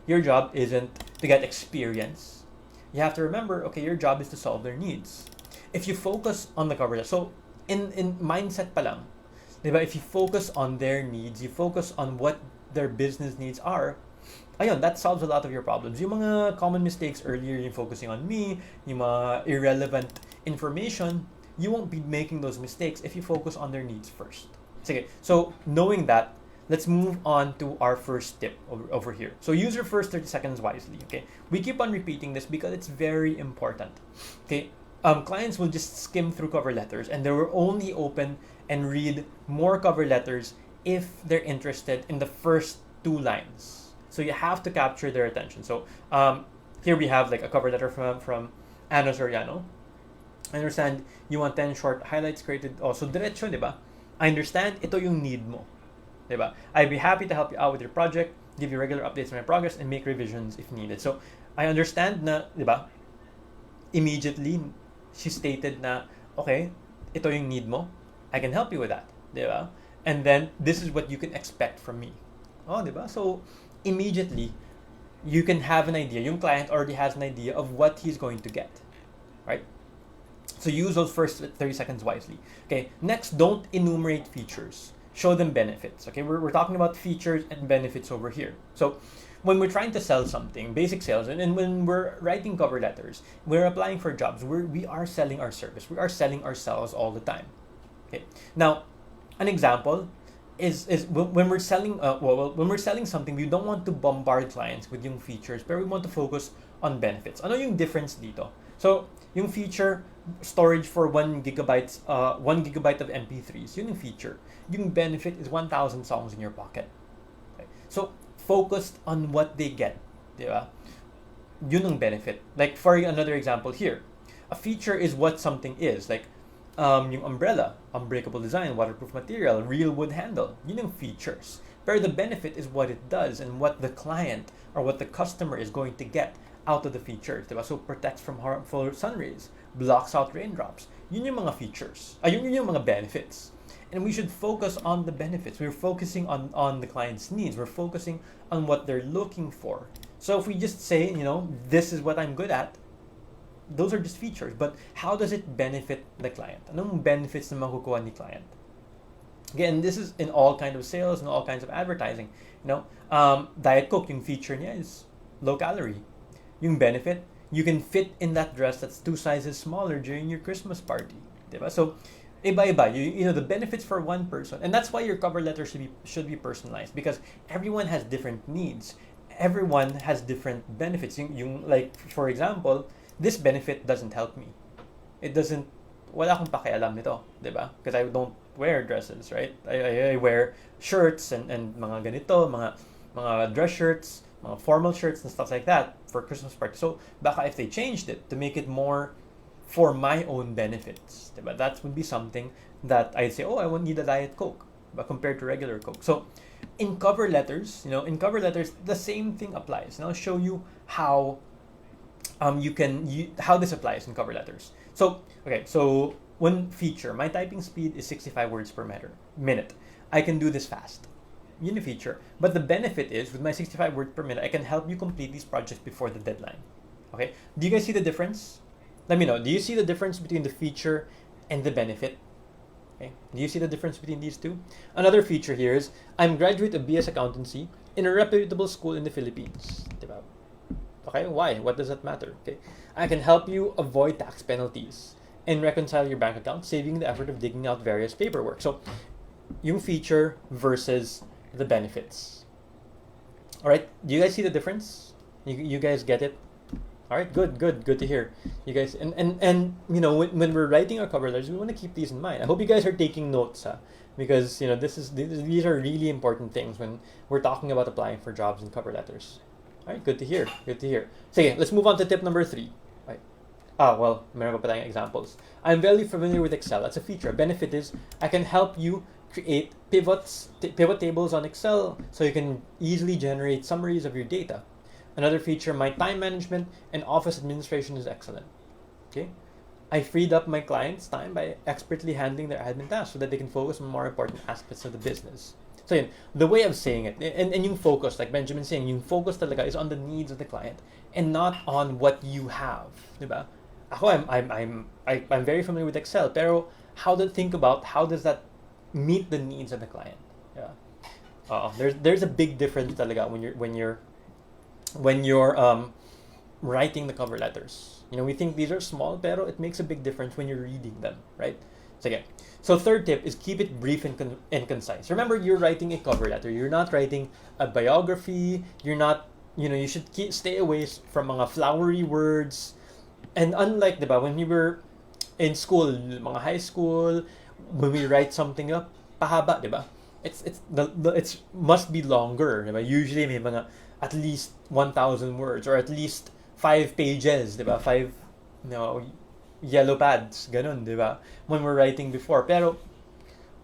Speaker 1: Your job isn't to get experience. You have to remember, okay, your job is to solve their needs. If you focus on the cover letter, so in mindset pa lang, diba? If you focus on their needs, you focus on what their business needs are, ayun, that solves a lot of your problems. Yung mga common mistakes earlier, yung focusing on me, yung mga irrelevant information, you won't be making those mistakes if you focus on their needs first. Sige, so knowing that, let's move on to our first tip over here. So use your first 30 seconds wisely, okay? We keep on repeating this because it's very important, okay? Clients will just skim through cover letters and they will only open and read more cover letters if they're interested in the first 2 lines. So you have to capture their attention. So here we have like a cover letter from Ana Soriano. I understand you want 10 short highlights created. Oh, so diretso, di ba? I understand, ito yung need mo. Di ba? I'd be happy to help you out with your project, give you regular updates on my progress, and make revisions if needed. So, I understand na, di ba? Immediately, she stated na, okay, ito yung need mo. I can help you with that. Di ba? And then, this is what you can expect from me. Oh, di ba? So, immediately, you can have an idea. Yung client already has an idea of what he's going to get. Right? So use those first 30 seconds wisely. Okay, next, don't enumerate features. Show them benefits. Okay, we're talking about features and benefits over here. So when we're trying to sell something, basic sales, and when we're writing cover letters, we're applying for jobs, we are selling our service. We are selling ourselves all the time. Okay, now, an example is when we're selling, when we're selling something, we don't want to bombard clients with yung features, but we want to focus on benefits. Ano yung difference dito? So, yung feature, storage for 1 gigabyte of MP3s, yun yung feature. Yung benefit is 1,000 songs in your pocket. Okay? So, focused on what they get. Diba? Yun ang benefit. Like, for another example here, a feature is what something is. Like, yung umbrella, unbreakable design, waterproof material, real wood handle. Yun yung features. Pero the benefit is what it does and what the client or what the customer is going to get out of the features, diba? So protects from harmful sun rays, blocks out raindrops. Yun yung mga features. Yun yung mga benefits. And we should focus on the benefits. We're focusing on the client's needs. We're focusing on what they're looking for. So if we just say, this is what I'm good at, those are just features. But how does it benefit the client? Anong benefits na makukuha ni client? Again, this is in all kinds of sales and all kinds of advertising. Diet Coke, yung feature niya is low calorie. Yung benefit, you can fit in that dress that's 2 sizes smaller during your Christmas party. Diba? So, iba-iba. The benefits for one person. And that's why your cover letter should be personalized, because everyone has different needs. Everyone has different benefits. Like, for example, this benefit doesn't help me. It doesn't, wala akong pakialam nito. Diba? Because I don't wear dresses, right? I wear shirts and mga ganito, mga dress shirts, mga formal shirts and stuff like that for Christmas party. So, baka if they changed it to make it more for my own benefits, diba? That would be something that I'd say, I won't need a Diet Coke, but compared to regular Coke. So, in cover letters, the same thing applies. And I'll show you how how this applies in cover letters. So, okay, so one feature, my typing speed is 65 words per minute. I can do this fast. Yun yung feature. But the benefit is, with my 65 words per minute, I can help you complete these projects before the deadline. Okay? Do you guys see the difference? Let me know. Do you see the difference between the feature and the benefit? Okay? Do you see the difference between these two? Another feature here is, I'm graduate of BS Accountancy in a reputable school in the Philippines. Diba? Okay? Why? What does that matter? Okay? I can help you avoid tax penalties and reconcile your bank account, saving the effort of digging out various paperwork. So, yung feature versus the benefits. All right, do you guys see the difference? You guys get it? All right, good to hear. You guys, and when we're writing our cover letters, we want to keep these in mind. I hope you guys are taking notes, because these are really important things when we're talking about applying for jobs and cover letters. All right, good to hear. So yeah, let's move on to tip number 3. Right. Meron pa tayong examples. I'm very familiar with Excel. That's a feature. A benefit is I can help you create pivot tables on Excel so you can easily generate summaries of your data. Another feature, my time management and office administration is excellent. Okay, I freed up my clients' time by expertly handling their admin tasks so that they can focus on more important aspects of the business. So yun, the way of saying it, and yung focus, like Benjamin saying, yung focus talaga is on the needs of the client and not on what you have, diba? Ako, I'm very familiar with Excel, pero how does that meet the needs of the client? Yeah. There's a big difference talaga when you're writing the cover letters. We think these are small, pero it makes a big difference when you're reading them, right? So again, so third tip is keep it brief and concise. Remember, you're writing a cover letter. You're not writing a biography. You're not, you should stay away from mga flowery words. And unlike, diba, when we were in school, mga high school, when we write something up, pahaba, diba? It's must be longer, diba? Usually may mga at least 1,000 words or at least 5 pages, diba? 5, yellow pads, ganun, diba? When we're writing before. Pero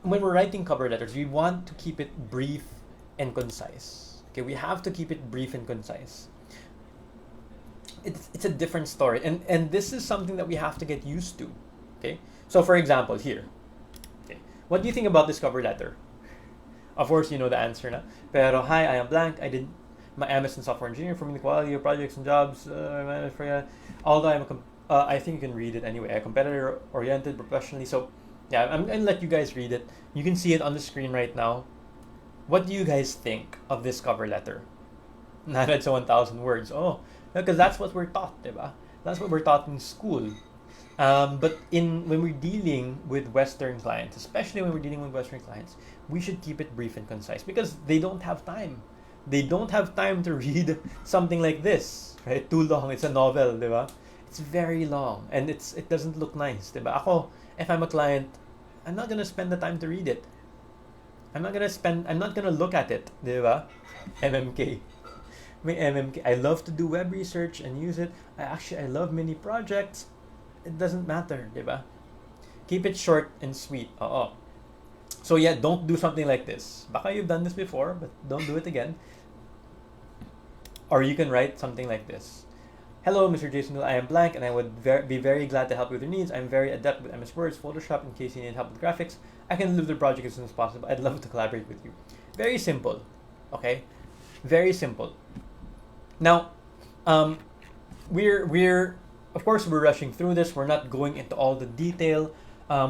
Speaker 1: when we're writing cover letters, we want to keep it brief and concise. Okay, we have to keep it brief and concise. It's a different story, and this is something that we have to get used to. Okay, so for example, here, okay, what do you think about this cover letter? Of course, you know the answer na. Pero hi, I am blank. I did my MS in software engineering for the quality of projects and jobs. Although I think you can read it anyway. A competitor-oriented professionally. So, yeah, I'm gonna let you guys read it. You can see it on the screen right now. What do you guys think of this cover letter? 900 to 1,000 words. Oh, because that's what we're taught, diba? That's what we're taught in school. But when we're dealing with Western clients, especially when we're dealing with Western clients, we should keep it brief and concise because they don't have time. They don't have time to read something like this, right? Too long. It's a novel, diba? It's very long and it doesn't look nice, diba? Ako, if I'm a client, I'm not gonna spend the time to read it. I'm not gonna look at it, diba? MMK. May MMK. I love to do web research and use it. I love mini projects. It doesn't matter, diba? Keep it short and sweet. So yeah, don't do something like this. Baka you've done this before, but don't do it again. Or you can write something like this. Hello, Mr. Jason. I am blank, and I would be very glad to help you with your needs. I'm very adept with MS Words, Photoshop. In case you need help with graphics, I can deliver the project as soon as possible. I'd love to collaborate with you. Very simple, okay? Very simple. Now, we're of course we're rushing through this. We're not going into all the detail.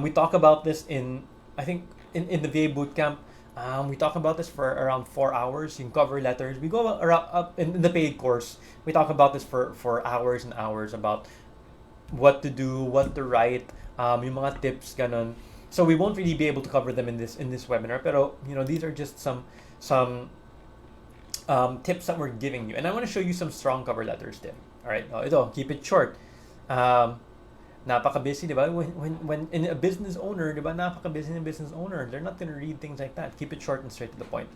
Speaker 1: We talk about this in the VA Bootcamp. We talk about this for around 4 hours in cover letters. We go around up in the paid course. We talk about this for hours and hours about what to do, what to write, yung mga tips, ganon. So we won't really be able to cover them in this webinar. Pero these are just some tips that we're giving you, and I want to show you some strong cover letters din. All right, ito, keep it short. Napaka-busy, diba? When in a business owner, diba? Napaka-busy ng business owner. They're not gonna read things like that. Keep it short and straight to the point.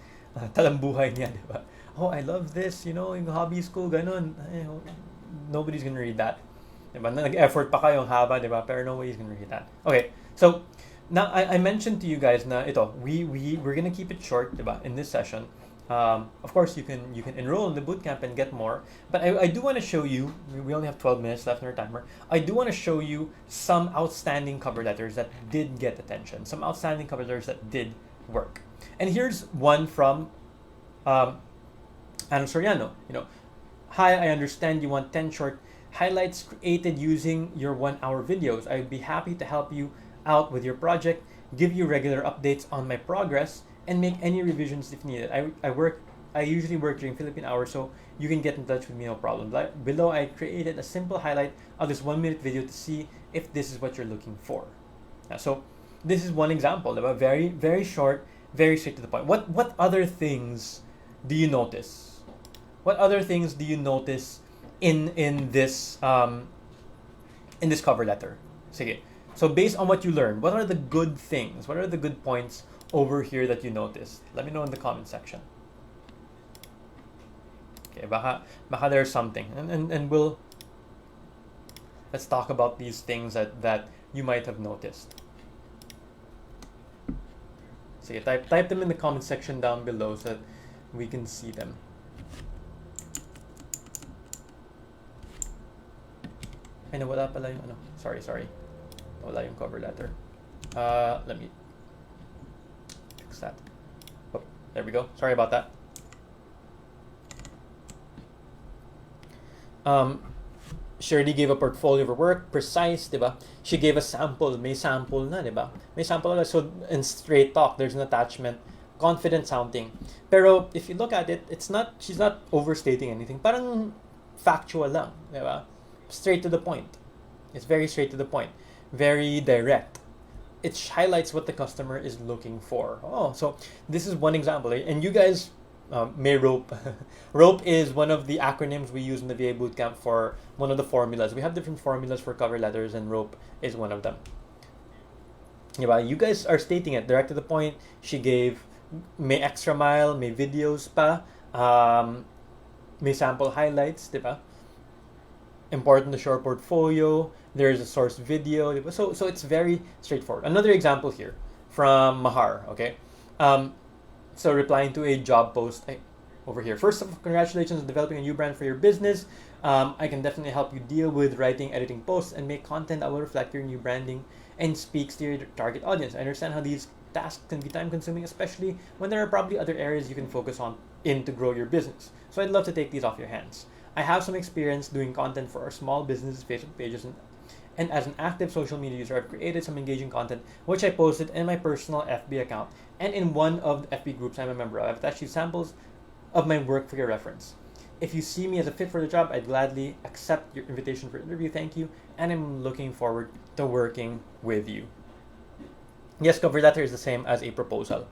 Speaker 1: Talambuhay niya, diba? Oh, I love this, yung hobbies ko, ganun. Nobody's gonna read that. Diba? Nag-effort pa kayong haba, diba? Pero nobody's gonna read that. Okay, so now I mentioned to you guys na ito, we're gonna keep it short, diba? In this session. Of course, you can enroll in the bootcamp and get more. But I do want to show you. We only have 12 minutes left in our timer. I do want to show you some outstanding cover letters that did get attention. Some outstanding cover letters that did work. And here's one from Ana Soriano. Hi, I understand you want 10 short highlights created using your 1-hour videos. I'd be happy to help you out with your project, give you regular updates on my progress, and make any revisions if needed. I usually work during Philippine hours, so you can get in touch with me, no problem. Below, I created a simple highlight of this 1-minute video to see if this is what you're looking for. So this is one example of a very, very short, very straight to the point. What other things do you notice? What other things do you notice in this cover letter? Sige. So based on what you learned, what are the good things? What are the good points over here that you noticed? Let me know in the comment section. Okay, baka there's something, and let's talk about these things that you might have noticed. So yeah, type them in the comment section down below so that we can see them. Ay, nawala pala yung Sorry. Wala yung cover letter. Let me fix that. Oh, there we go. Sorry about that. Shirley gave a portfolio of her work, precise, diba? She gave a sample. May sample na, diba? May sample na. So in straight talk, there's an attachment confident sounding. Pero if you look at it, she's not overstating anything. Parang factual lang, di ba? Straight to the point. It's very straight to the point. Very direct. It highlights what the customer is looking for. Oh, so this is one example. And you guys may rope. Rope is one of the acronyms we use in the VA Bootcamp for one of the formulas. We have different formulas for cover letters, and rope is one of them. Diba? You guys are stating it direct to the point. She gave may extra mile, may videos pa, may sample highlights, diba? Important to show our portfolio. There's a source video. Diba? So it's very straightforward. Another example here from Mahar. Okay, so replying to a job post over here. First of all, congratulations on developing a new brand for your business. I can definitely help you deal with writing, editing posts, and make content that will reflect your new branding and speaks to your target audience. I understand how these tasks can be time consuming, especially when there are probably other areas you can focus on to grow your business. So I'd love to take these off your hands. I have some experience doing content for our small businesses Facebook pages, and as an active social media user, I've created some engaging content which I posted in my personal FB account and in one of the FB groups I'm a member of. I've attached you samples of my work for your reference. If you see me as a fit for the job, I'd gladly accept your invitation for interview. Thank you, and I'm looking forward to working with you. Yes, cover letter is the same as a proposal.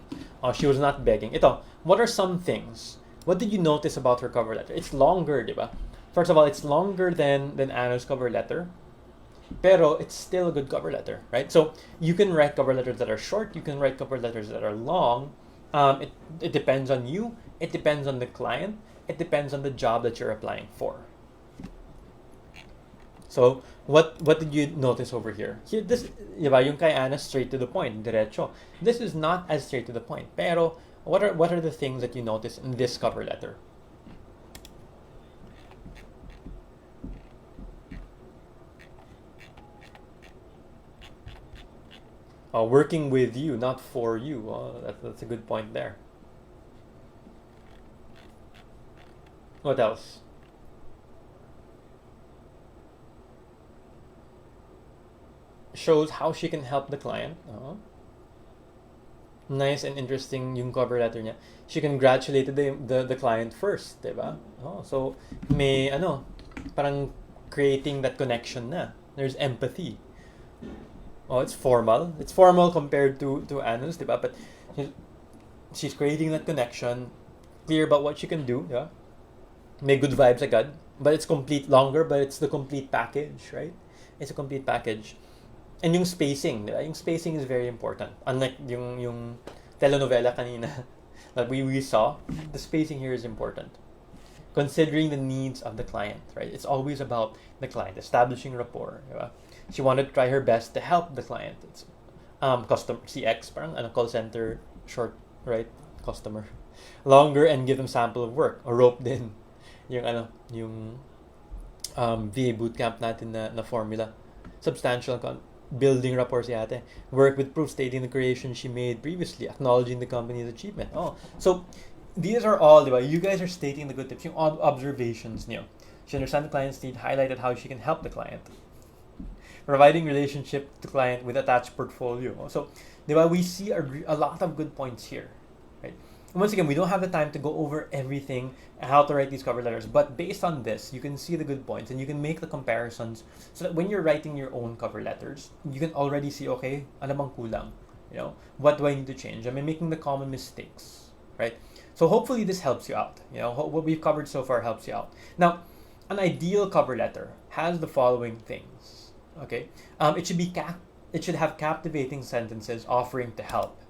Speaker 1: She was not begging. Ito, what are some things? What did you notice about her cover letter? It's longer, diba? First of all, it's longer than Anna's cover letter. Pero it's still a good cover letter, right? So you can write cover letters that are short. You can write cover letters that are long. It depends on you. It depends on the client. It depends on the job that you're applying for. So what did you notice over here? Here, this, diba, yung kay Anna, straight to the point, diretso. This is not as straight to the point. Pero what are the things that you notice in this cover letter? Working with you, not for you. That's a good point there. What else? Shows how she can help the client. Nice and interesting yung cover letter niya. She congratulated the client first, diba? So may parang creating that connection na. There's empathy. It's formal. It's formal compared to Anna's, diba? But she's creating that connection, clear about what she can do, yeah? May good vibes agad, but it's longer, but it's the complete package, right? It's a complete package. And yung spacing, diba? Yung spacing is very important. Unlike yung telenovela kanina that we saw, the spacing here is important. Considering the needs of the client, right? It's always about the client, establishing rapport, diba? She wanted to try her best to help the client. It's customer CX, parang call center short, right? Customer. Longer and give them sample of work. Or rope din. Yung VA bootcamp natin na formula. Substantial building rapport si ate. Work with proof stating the creation she made previously, acknowledging the company's achievement. So these are all, diba? You guys are stating the good tips, yung observations niyo. She understands the client's need, highlighted how she can help the client. Providing relationship to client with attached portfolio. So, diba, we see a lot of good points here, right? And once again, we don't have the time to go over everything and how to write these cover letters, but based on this, you can see the good points and you can make the comparisons so that when you're writing your own cover letters, you can already see, okay, ano bang kulang? What do I need to change? Am I making the common mistakes, right? So hopefully this helps you out. What we've covered so far helps you out. Now, an ideal cover letter has the following things. Okay, it should have captivating sentences offering to help,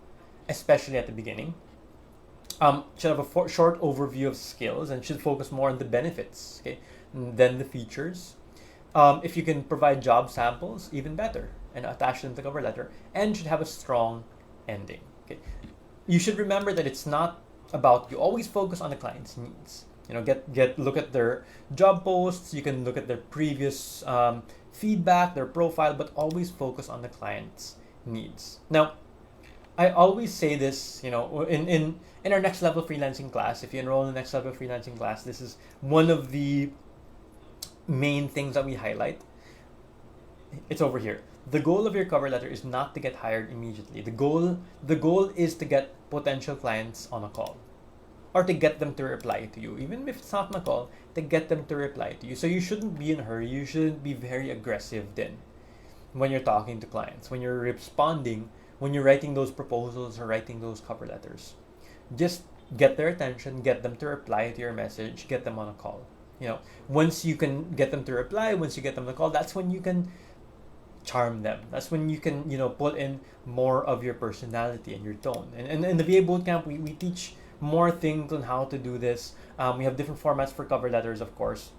Speaker 1: especially at the beginning. Should have a short overview of skills and should focus more on the benefits, okay, than the features. If you can provide job samples, even better, and attach them to the cover letter, and should have a strong ending. Okay, you should remember that it's not about you. Always focus on the client's needs. Look at their job posts. You can look at their previous feedback, their profile, but always focus on the client's needs. Now, I always say this, in our next level freelancing class. If you enroll in the next level freelancing class, this is one of the main things that we highlight. It's over here. The goal of your cover letter is not to get hired immediately. The goal is to get potential clients on a call, or to get them to reply to you, even if it's not on a call, to get them to reply to you. So you shouldn't be in a hurry. You shouldn't be very aggressive then when you're talking to clients, when you're responding, when you're writing those proposals or writing those cover letters. Just get their attention, get them to reply to your message, get them on a call. Once you can get them to reply, once you get them on a call, that's when you can charm them. That's when you can, put in more of your personality and your tone. And in the VA Bootcamp, we teach more things on how to do this. We have different formats for cover letters, of course.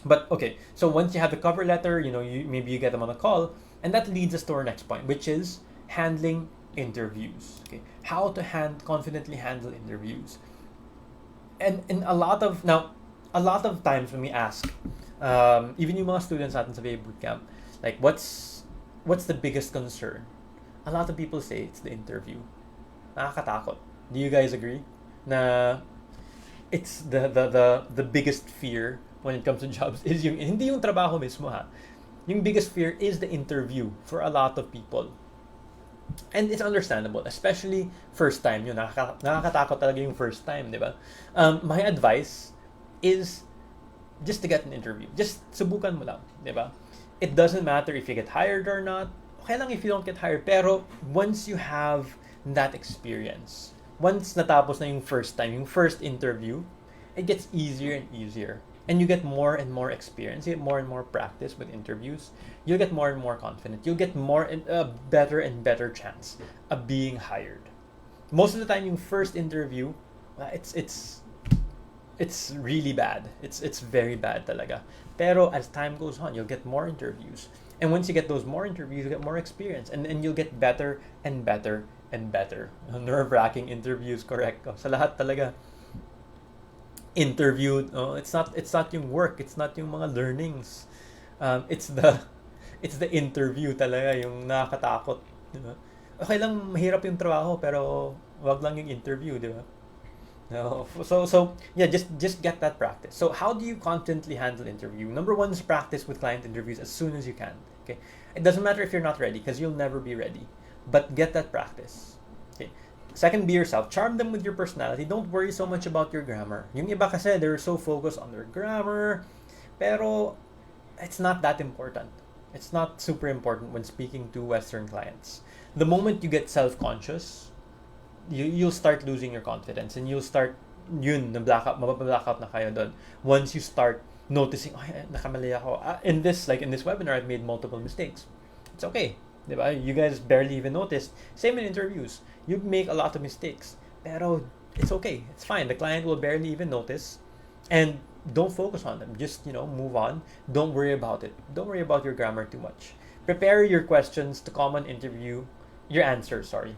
Speaker 1: But okay, so once you have the cover letter, maybe you get them on a call, and that leads us to our next point, which is handling interviews. Okay, how to confidently handle interviews. And a lot of times when we ask, even yung mga students natin sa VA Bootcamp, like what's the biggest concern? A lot of people say it's the interview. Nakakatakot. Do you guys agree? Na it's the biggest fear when it comes to jobs is hindi yung trabaho mismo ha. Yung biggest fear is the interview for a lot of people. And it's understandable, especially first time. Nakakatakot talaga yung first time, di ba? My advice is just to get an interview. Just subukan mo lang, di ba? It doesn't matter if you get hired or not. Okay lang if you don't get hired. Pero once you have that experience, once natapos na yung first time, yung first interview, it gets easier and easier. And you get more and more experience, you get more and more practice with interviews. You'll get more and more confident. You'll get better and better chance of being hired. Most of the time, yung first interview, it's really bad. It's very bad talaga. Pero as time goes on, you'll get more interviews. And once you get those more interviews, you get more experience. And you'll get better and better and better. Nerve-wracking interviews, correct. Sa lahat talaga. Interviewed, it's not yung work, it's not yung mga learnings. It's the interview talaga, yung nakakatakot, di ba? Okay lang mahirap yung trabaho, pero wag lang yung interview, di ba? No. So yeah, just get that practice. So how do you confidently handle interview? Number one is practice with client interviews as soon as you can. Okay, it doesn't matter if you're not ready, because you'll never be ready, but get that practice. Okay. Second, be yourself. Charm them with your personality. Don't worry so much about your grammar. Yung iba kasi, they're so focused on their grammar, pero it's not that important. It's not super important when speaking to Western clients. The moment you get self-conscious, you'll start losing your confidence, and you'll start mabablack out na kayo doon. Once you start noticing, nakamali ako. In this webinar, I've made multiple mistakes. It's okay. Diba? You guys barely even noticed. Same in interviews. You make a lot of mistakes. Pero it's okay. It's fine. The client will barely even notice. And don't focus on them. Just, move on. Don't worry about it. Don't worry about your grammar too much. Prepare your questions to common interview, your answers, sorry.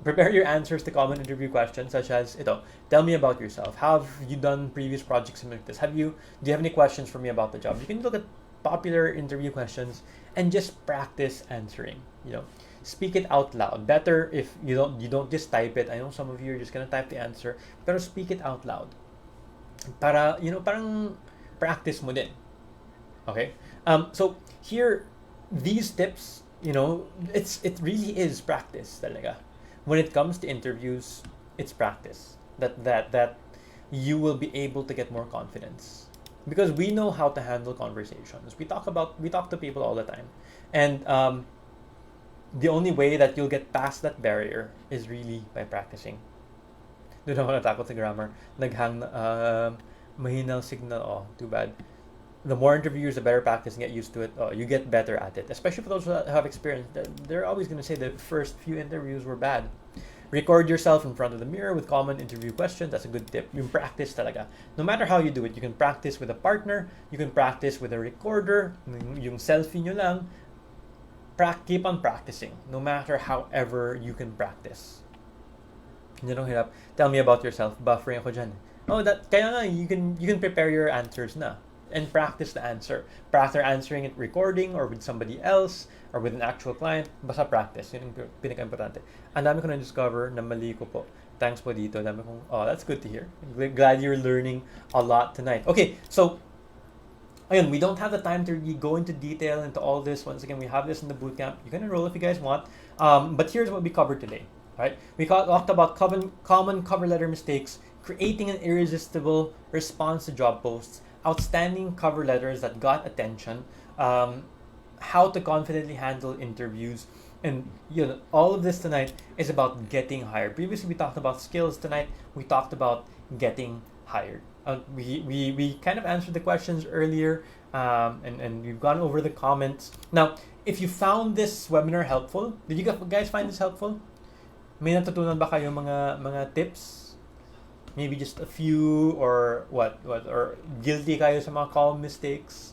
Speaker 1: Prepare your answers to common interview questions, such as, tell me about yourself. Have you done previous projects similar to this? Do you have any questions for me about the job? You can look at popular interview questions and just practice answering. Speak it out loud. Better if you don't just type it. I know some of you are just gonna type the answer, pero speak it out loud. Para parang practice mo din. Okay? So here, these tips, it really is practice talaga. When it comes to interviews, it's practice. That you will be able to get more confidence. Because we know how to handle conversations. We talk to people all the time. And the only way that you'll get past that barrier is really by practicing. Doon ako natakot sa grammar. Naghang mahinaw signal. Oh, too bad. The more interviews, the better practice and get used to it. You get better at it. Especially for those who have experience. They're always going to say the first few interviews were bad. Record yourself in front of the mirror with common interview questions. That's a good tip. Yung practice talaga. No matter how you do it, you can practice with a partner, you can practice with a recorder, yung selfie nyo lang. Keep on practicing, no matter however you can practice. Hirap. Tell me about yourself. Buffering ako dyan. Kaya nga, you can prepare your answers na. And practice the answer. Practice answering it recording or with somebody else or with an actual client. Basta practice. Yun yung pinaka-importante. Ang dami ko na-discover na mali ko po. Thanks po dito. Dami kong, that's good to hear. Glad you're learning a lot tonight. Okay, so Again, we don't have the time to really go into detail into all this. Once again, we have this in the bootcamp. You can enroll if you guys want. But here's what we covered today. Right? We talked about common cover letter mistakes, creating an irresistible response to job posts, outstanding cover letters that got attention, how to confidently handle interviews, and all of this tonight is about getting hired. Previously, we talked about skills. Tonight, we talked about getting hired. We kind of answered the questions earlier, and we've gone over the comments. Now, if you found this webinar helpful, did you guys find this helpful? May natutunan ba kayo mga tips? Maybe just a few, or what or guilty kayo sa mga common mistakes?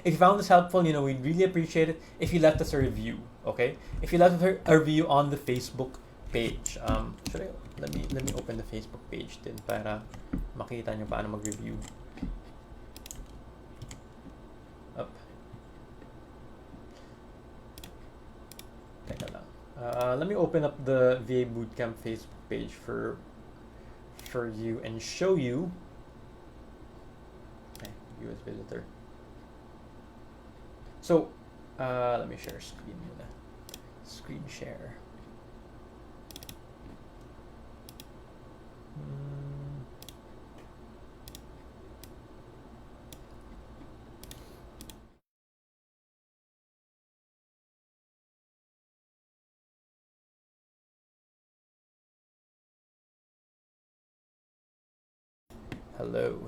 Speaker 1: If you found this helpful, we'd really appreciate it if you left us a review. Okay, if you left a review on the Facebook page. Let me open the Facebook page din para makita nyo paano mag-review. Up. Teka lang. Let me open up the VA Bootcamp Facebook page for you and show you. Okay, view as visitor. So, let me share screen muna. Screen share.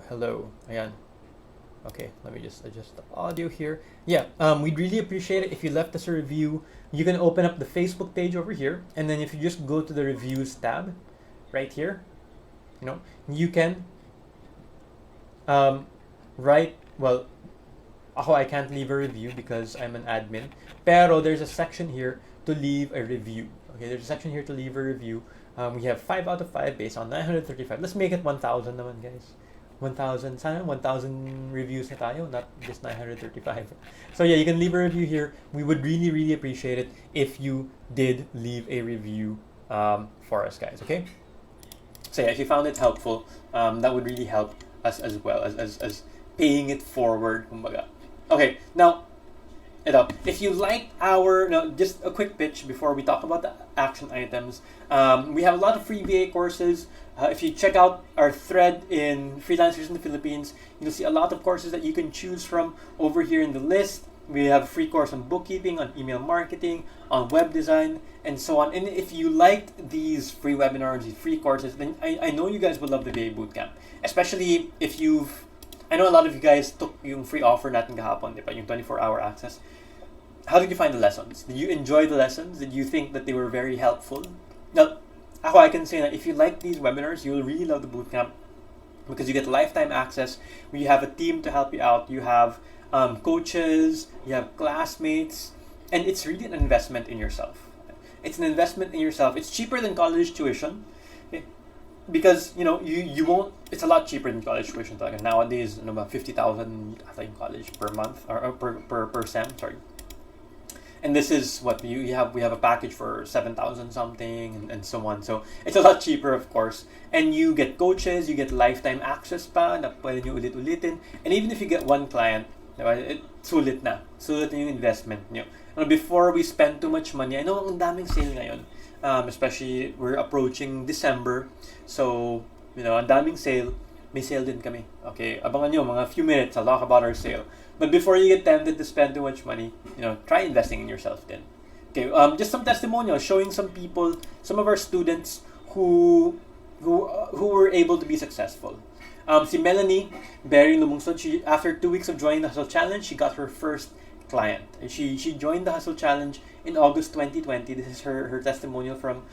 Speaker 1: Hello. Ayan. Okay, let me just adjust the audio here. Yeah, we'd really appreciate it if you left us a review. You can open up the Facebook page over here, and then if you just go to the reviews tab, right here, you can write, well, I can't leave a review because I'm an admin, pero there's a section here to leave a review. Okay, there's a section here to leave a review. We have 5 out of 5 based on 935. Let's make it 1,000 naman, guys. 1,000, sana 1,000 reviews na tayo, not just 935. So yeah, you can leave a review here. We would really, really appreciate it if you did leave a review for us, guys, okay? So yeah, if you found it helpful, that would really help us as well as paying it forward, kumbaga. Okay, now, if you liked just a quick pitch before we talk about the action items. We have a lot of free VA courses. If you check out our thread in Freelancers in the Philippines, you'll see a lot of courses that you can choose from over here in the list. We have a free course on bookkeeping, on email marketing, on web design, and so on. And if you liked these free webinars, these free courses, then I know you guys would love the VA Bootcamp. Especially if I know a lot of you guys took yung free offer natin kahapon, diba? Yung 24-hour access. How did you find the lessons? Did you enjoy the lessons? Did you think that they were very helpful? Now, I can say that if you like these webinars, you'll really love the bootcamp because you get lifetime access. You have a team to help you out. You have coaches, you have classmates, and it's really an investment in yourself. It's an investment in yourself. It's cheaper than college tuition, okay? Because you won't. It's a lot cheaper than college tuition. Like nowadays, about 50,000 in college per month or per sem. Sorry. And this is what we have a package for 7,000 something and so on. So it's a lot cheaper, of course. And you get coaches, you get lifetime access pa na pwede nyo ulit-ulitin. And even if you get one client, sulit na. Sulit na yung investment nyo. Before we spend too much money, I know ang daming sale ngayon. Especially we're approaching December. So, ang daming sale. May sale din kami. Okay, abangan nyo mga few minutes. I'll talk about our sale. But before you get tempted to spend too much money, try investing in yourself then. Okay, just some testimonials showing some people, some of our students who were able to be successful. Si Melanie Berry Lumungsod, she after 2 weeks of joining the Hustle Challenge, she got her first client. She joined the Hustle Challenge in August 2020. This is her testimonial from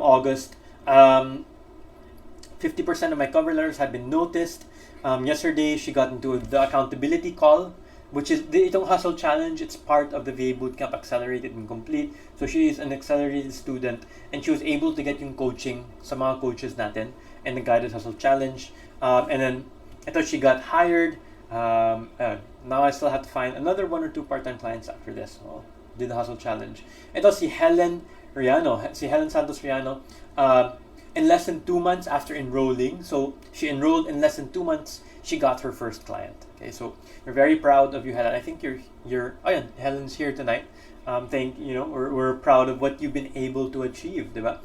Speaker 1: August. 50% of my cover letters have been noticed. Yesterday, she got into the accountability call, which is itong Hustle Challenge. It's part of the VA Bootcamp Accelerated and Complete. So she is an accelerated student, and she was able to get yung coaching sa mga coaches natin and the Guided Hustle Challenge. And then I thought she got hired. Now I still have to find another 1 or 2 part-time clients after this. Did the Hustle Challenge. Ito si Helen Riano, si Helen Santos Riano. in less than 2 months after enrolling. So she enrolled in less than 2 months. She got her first client. Okay, so we're very proud of you, Helen. I think you're. Oh yeah, Helen's here tonight. We're proud of what you've been able to achieve, diba?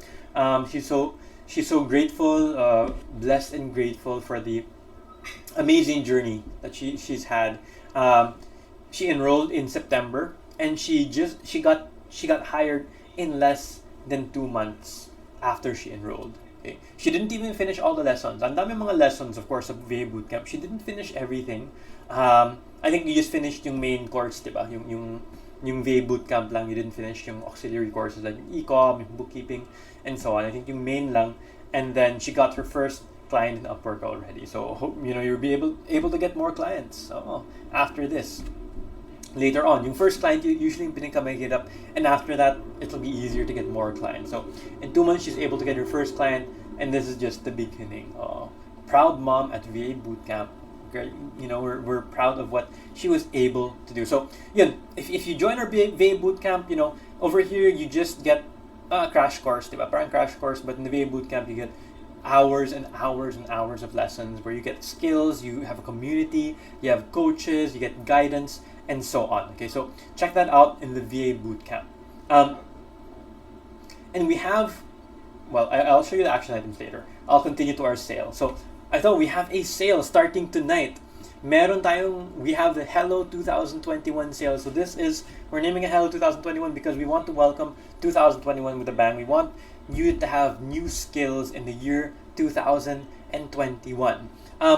Speaker 1: She's so grateful, blessed and grateful for the amazing journey that she's had. She enrolled in September, and she got hired in less than 2 months after she enrolled. Okay. She didn't even finish all the lessons. Ang dami mga lessons, of course, of VA Bootcamp. She didn't finish everything. I think you just finished yung main course, diba? Yung VA Bootcamp lang. You didn't finish yung auxiliary courses like yung e-com, yung bookkeeping, and so on. I think yung main lang. And then she got her first client in Upwork already. So, you'll be able to get more clients after this. Later on, yung first client usually yung pinakamahirap, and after that, it'll be easier to get more clients. So, in 2 months, she's able to get her first client, and this is just the beginning. Proud mom at VA Bootcamp. We're proud of what she was able to do. So, if you join our VA Bootcamp, over here you just get a crash course, diba? Parang crash course, but in the VA Bootcamp you get hours and hours and hours of lessons where you get skills, you have a community, you have coaches, you get guidance, and so on. Okay, so check that out in the VA Bootcamp. And we have, I'll show you the action items later. I'll continue to our sale. So I thought we have a sale starting tonight. We have the Hello 2021 sale. So we're naming it Hello 2021 because we want to welcome 2021 with a bang. We want you to have new skills in the year 2021.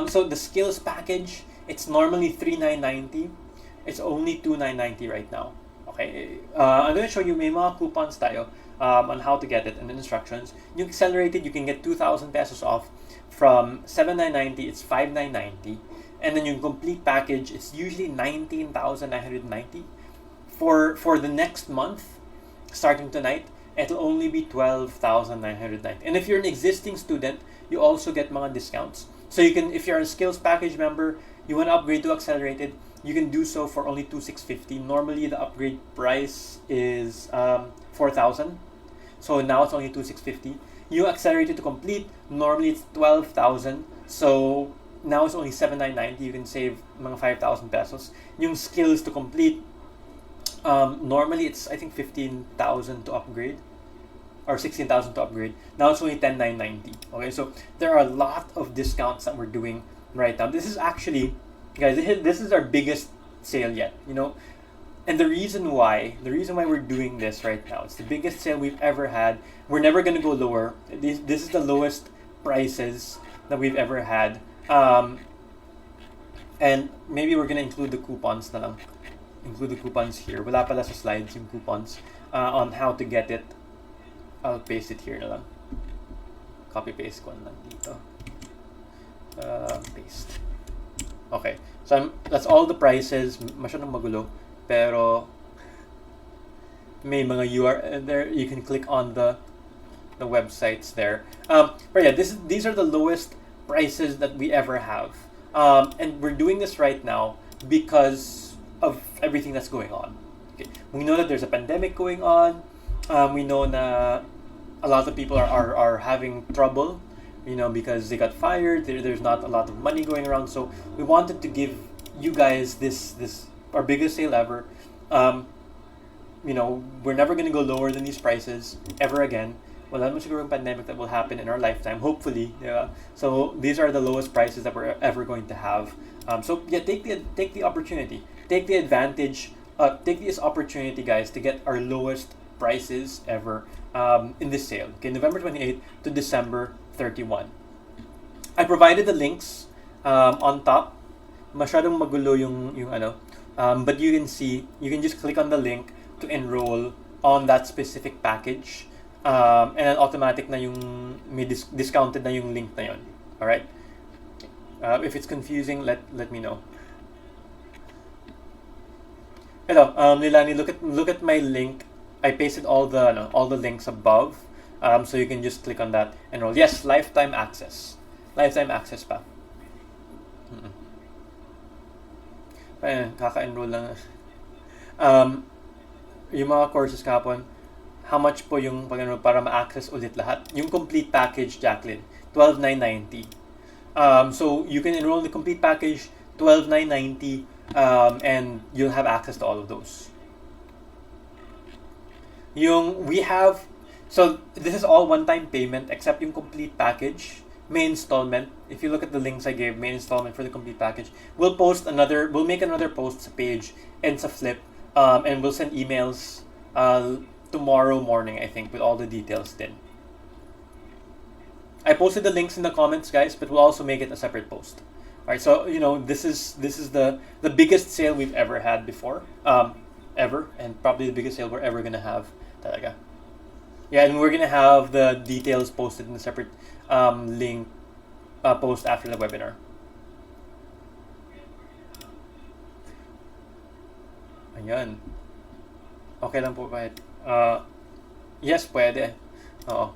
Speaker 1: So the skills package, it's normally $3,990. It's only $2,990 right now. Okay, I'm going to show you may mga coupons tayo on how to get it and the instructions. Yung accelerated, you can get 2,000 pesos off. From $7,990, it's $5,990. And then yung complete package, it's usually $19,990. For the next month, starting tonight, it'll only be $12,990. And if you're an existing student, you also get mga discounts. So you can, if you're a skills package member, you want to upgrade to accelerated, you can do so for only $2,650. Normally the upgrade price is $4,000. So now it's only $2,650. You accelerated to complete, normally it's $12,000. So now it's only $7,990. You can save mga 5,000 pesos. Yung skills to complete, normally it's I think 15,000 to upgrade or 16,000 to upgrade. Now it's only 10,990. Okay, so there are a lot of discounts that we're doing right now. This is actually, guys, this is our biggest sale yet. And the reason why we're doing this right now, it's the biggest sale we've ever had. We're never gonna go lower. This is the lowest prices that we've ever had. And maybe we're gonna include the coupons na lang. Include the coupons here. Wala pala sa slides yung coupons on how to get it. I'll paste it here na lang. Copy paste ko na lang dito. Paste. Okay. So that's all the prices. Masyadong magulo. Pero may mga URL there. You can click on the websites there. But yeah, these are the lowest prices that we ever have. And we're doing this right now because of everything that's going on. Okay. We know that there's a pandemic going on. We know that a lot of people are having trouble, because they got fired. There's not a lot of money going around. So we wanted to give you guys this our biggest sale ever. We're never going to go lower than these prices ever again. Wala naman siguro yung pandemic that will happen in our lifetime, hopefully. Yeah. So these are the lowest prices that we're ever going to have. So yeah, take the opportunity, take the advantage, take this opportunity, guys, to get our lowest prices ever in this sale. Okay, November 28th to December 31. I provided the links on top. Masyadong magulo yung ano. But you can just click on the link to enroll on that specific package. And then automatic na yung may discounted na yung link na yun. Alright? If it's confusing, let me know. Hello, Lilani, look at my link. I pasted all the links above. So you can just click on that, enroll. Yes, lifetime access. Lifetime access pa. Kaka-enroll lang. Yung mga courses kapon, how much po yung para ma-access ulit lahat? Yung complete package, Jacqueline, 12,990. So you can enroll in the complete package, 12,990, and you'll have access to all of those. So this is all one-time payment except yung complete package, May installment. If you look at the links I gave, May installment for the complete package. We'll make another post sa page and sa Flip, and we'll send emails tomorrow morning, I think, with all the details then. I posted the links in the comments, guys, but we'll also make it a separate post. All right, so this is the biggest sale we've ever had before, ever, and probably the biggest sale we're ever gonna have, talaga. Yeah, and we're gonna have the details posted in a separate link post after the webinar. Ayan. Okay lang po ba? Yes, pwede. Oo.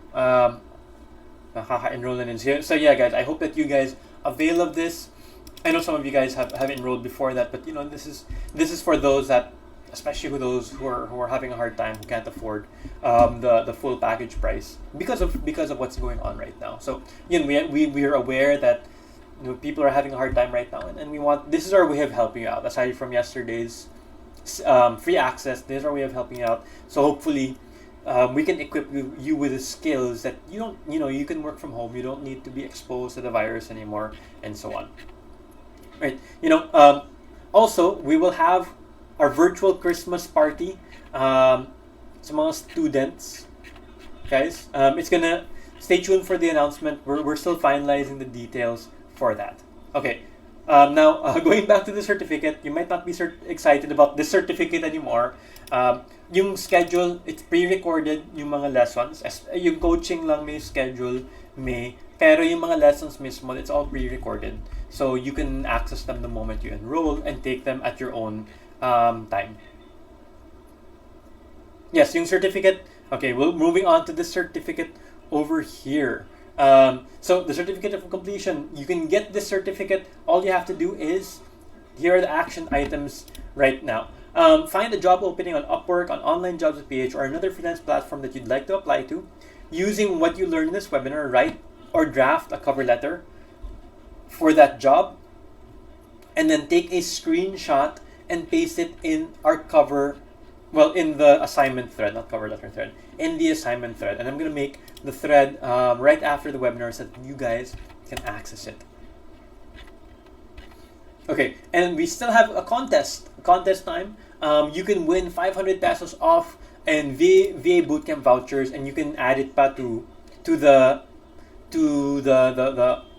Speaker 1: Nakaka-enroll na din. So yeah, guys, I hope that you guys avail of this. I know some of you guys have enrolled before that, but this is for those that, especially those who are having a hard time, who can't afford the full package price because of what's going on right now. So we are aware that people are having a hard time right now, and this is our way of helping you out. Aside from yesterday's free access, this is our way of helping you out. So hopefully we can equip you with the skills that you can work from home. You don't need to be exposed to the virus anymore, and so on. Right? Also, we will have our virtual Christmas party sa mga students, guys. It's gonna stay tuned for the announcement. We're still finalizing the details for that. Okay. Now, going back to the certificate, you might not be excited about this certificate anymore. Yung schedule, it's pre-recorded, yung mga lessons. Yung coaching lang may schedule, pero yung mga lessons mismo, it's all pre-recorded. So you can access them the moment you enroll and take them at your own time. Yes, yung certificate. Okay, well, moving on to the certificate over here. So the certificate of completion, you can get this certificate. All you have to do is, here are the action items right now. Find a job opening on Upwork, on Online Jobs at PH, or another freelance platform that you'd like to apply to. Using what you learned in this webinar, write or draft a cover letter for that job, and then take a screenshot and paste it in our in the assignment thread, not cover letter thread, in the assignment thread. And I'm going to make the thread right after the webinar so that you guys can access it. Okay, and we still have a contest time. You can win 500 pesos off and VA Bootcamp vouchers, and you can add it pa to the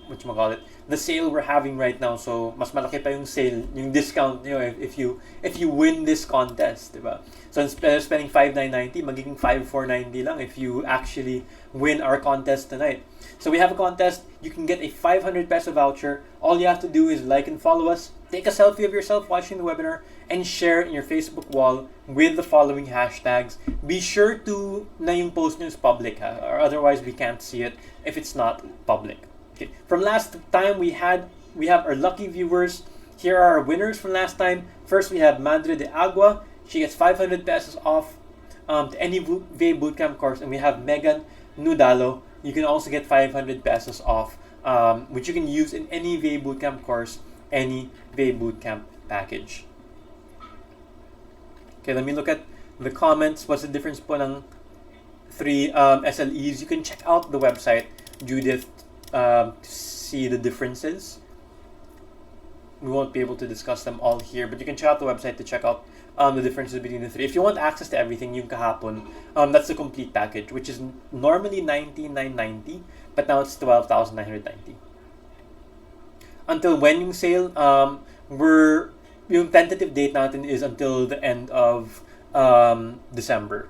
Speaker 1: whatchamacallit, the sale we're having right now. So mas malaki pa yung sale, yung discount, if you win this contest, diba? So instead of spending 5,990, magiging 5,490 lang if you actually win our contest tonight. So we have a contest. You can get a 500 peso voucher. All you have to do is like and follow us, take a selfie of yourself watching the webinar, and share in your Facebook wall with the following hashtags. Be sure to na yung post nyo is public, or otherwise we can't see it if it's not public. Okay. From last time we have our lucky viewers. Here are our winners from last time. First we have Madre de Agua. She gets 500 pesos off to any VA Bootcamp course, and we have Megan Nudalo. You can also get 500 pesos off, which you can use in any VA Bootcamp course, any VA Bootcamp package. Okay, let me look at the comments. What's the difference po ng 3 SLEs? You can check out the website, Judith, to see the differences. We won't be able to discuss them all here, but you can check out the website to check out the differences between the 3. If you want access to everything, yung kahapon, that's the complete package, which is normally 19,990, but now it's 12,990. Until when yung sale? Yung tentative date natin is until the end of December.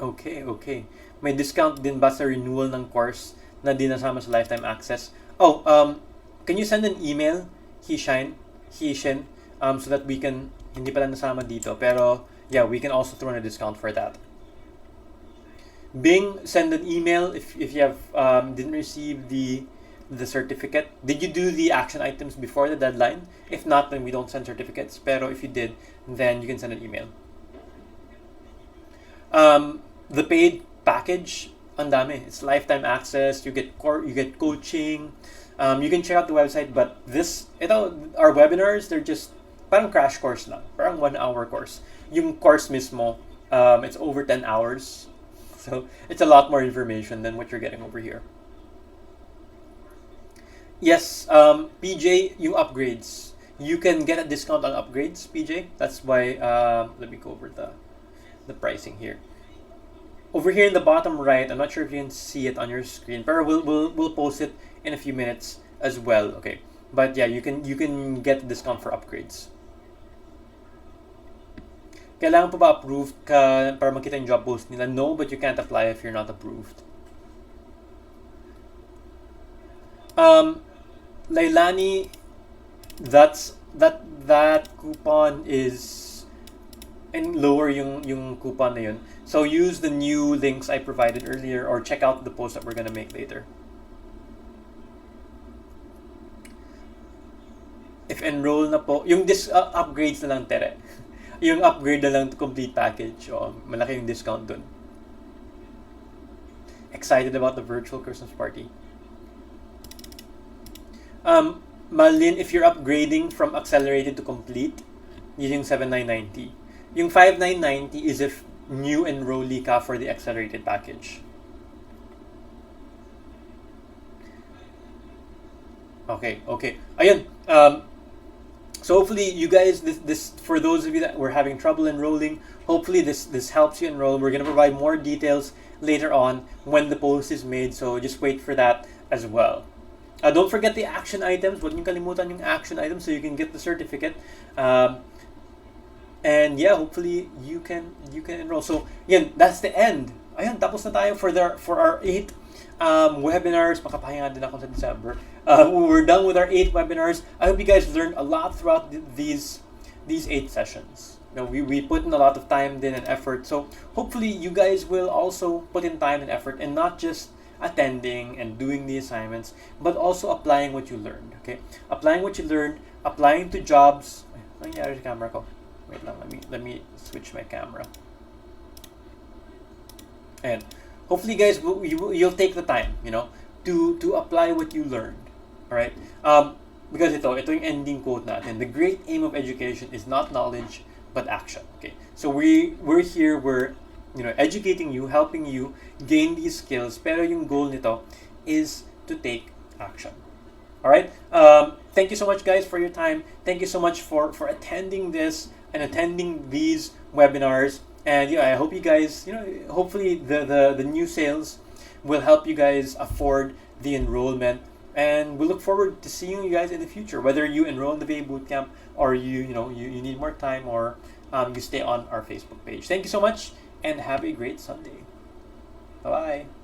Speaker 1: Okay. May discount din ba sa renewal ng course na di nasama sa lifetime access? Can you send an email, Hishin, so that we can, hindi pala nasama dito, pero yeah, we can also throw in a discount for that. Bing, send an email if you have didn't receive the the certificate. Did you do the action items before the deadline? If not, then we don't send certificates. Pero if you did, then you can send an email. The paid package, ang dami. It's lifetime access. You get coaching. You can check out the website. But our webinars, they're just parang crash course lang. Parang 1 hour course. Yung course mismo, it's over 10 hours. So it's a lot more information than what you're getting over here. Yes, PJ, yung upgrades. You can get a discount on upgrades, PJ. That's why, let me go over the pricing here. Over here in the bottom right, I'm not sure if you can see it on your screen, but we'll post it in a few minutes as well. Okay, but yeah, you can get a discount for upgrades. Kailangan pa ba approved ka para makita yung job post nila? No, but you can't apply if you're not approved. Lailani, that coupon is and lower yung coupon na yun. So use the new links I provided earlier or check out the post that we're gonna make later. If enroll na po, yung upgrades na lang, Tere. Yung upgrade na lang to complete package. Malaki yung discount dun. Excited about the virtual Christmas party. Malin, if you're upgrading from accelerated to complete, yun yung 7,990. Yung 5,990 is if new enrollee ka for the accelerated package. Okay. Ayun. So hopefully you guys, this for those of you that were having trouble enrolling, hopefully this helps you enroll. We're going to provide more details later on when the post is made, so just wait for that as well. Don't forget the action items. Huwag niyong kalimutan yung action items so you can get the certificate. And yeah, hopefully you can enroll. So yan, that's the end. Ayun, tapos na tayo for our 8 webinars. Makapahinga din ako sa December. We're done with our 8 webinars. I hope you guys learned a lot throughout these 8 sessions. You know, we put in a lot of time and effort. So hopefully you guys will also put in time and effort and not just attending and doing the assignments, but also applying what you learned. Okay, applying what you learned, applying to jobs. Ano nangyari sa camera ko? Wait lang, let me switch my camera. And hopefully, guys, you'll take the time, you know, to apply what you learned. All right, because ito yung ending quote natin. The great aim of education is not knowledge but action. Okay, so we're here, we're educating you, helping you gain these skills, pero yung goal nito is to take action. All right, thank you so much, guys, for your time. Thank you so much for attending this and attending these webinars. And I hope you guys, hopefully the new sales will help you guys afford the enrollment. And we look forward to seeing you guys in the future, whether you enroll in the VA Bootcamp or you need more time, or you stay on our Facebook page. Thank you so much and have a great Sunday. Bye-bye.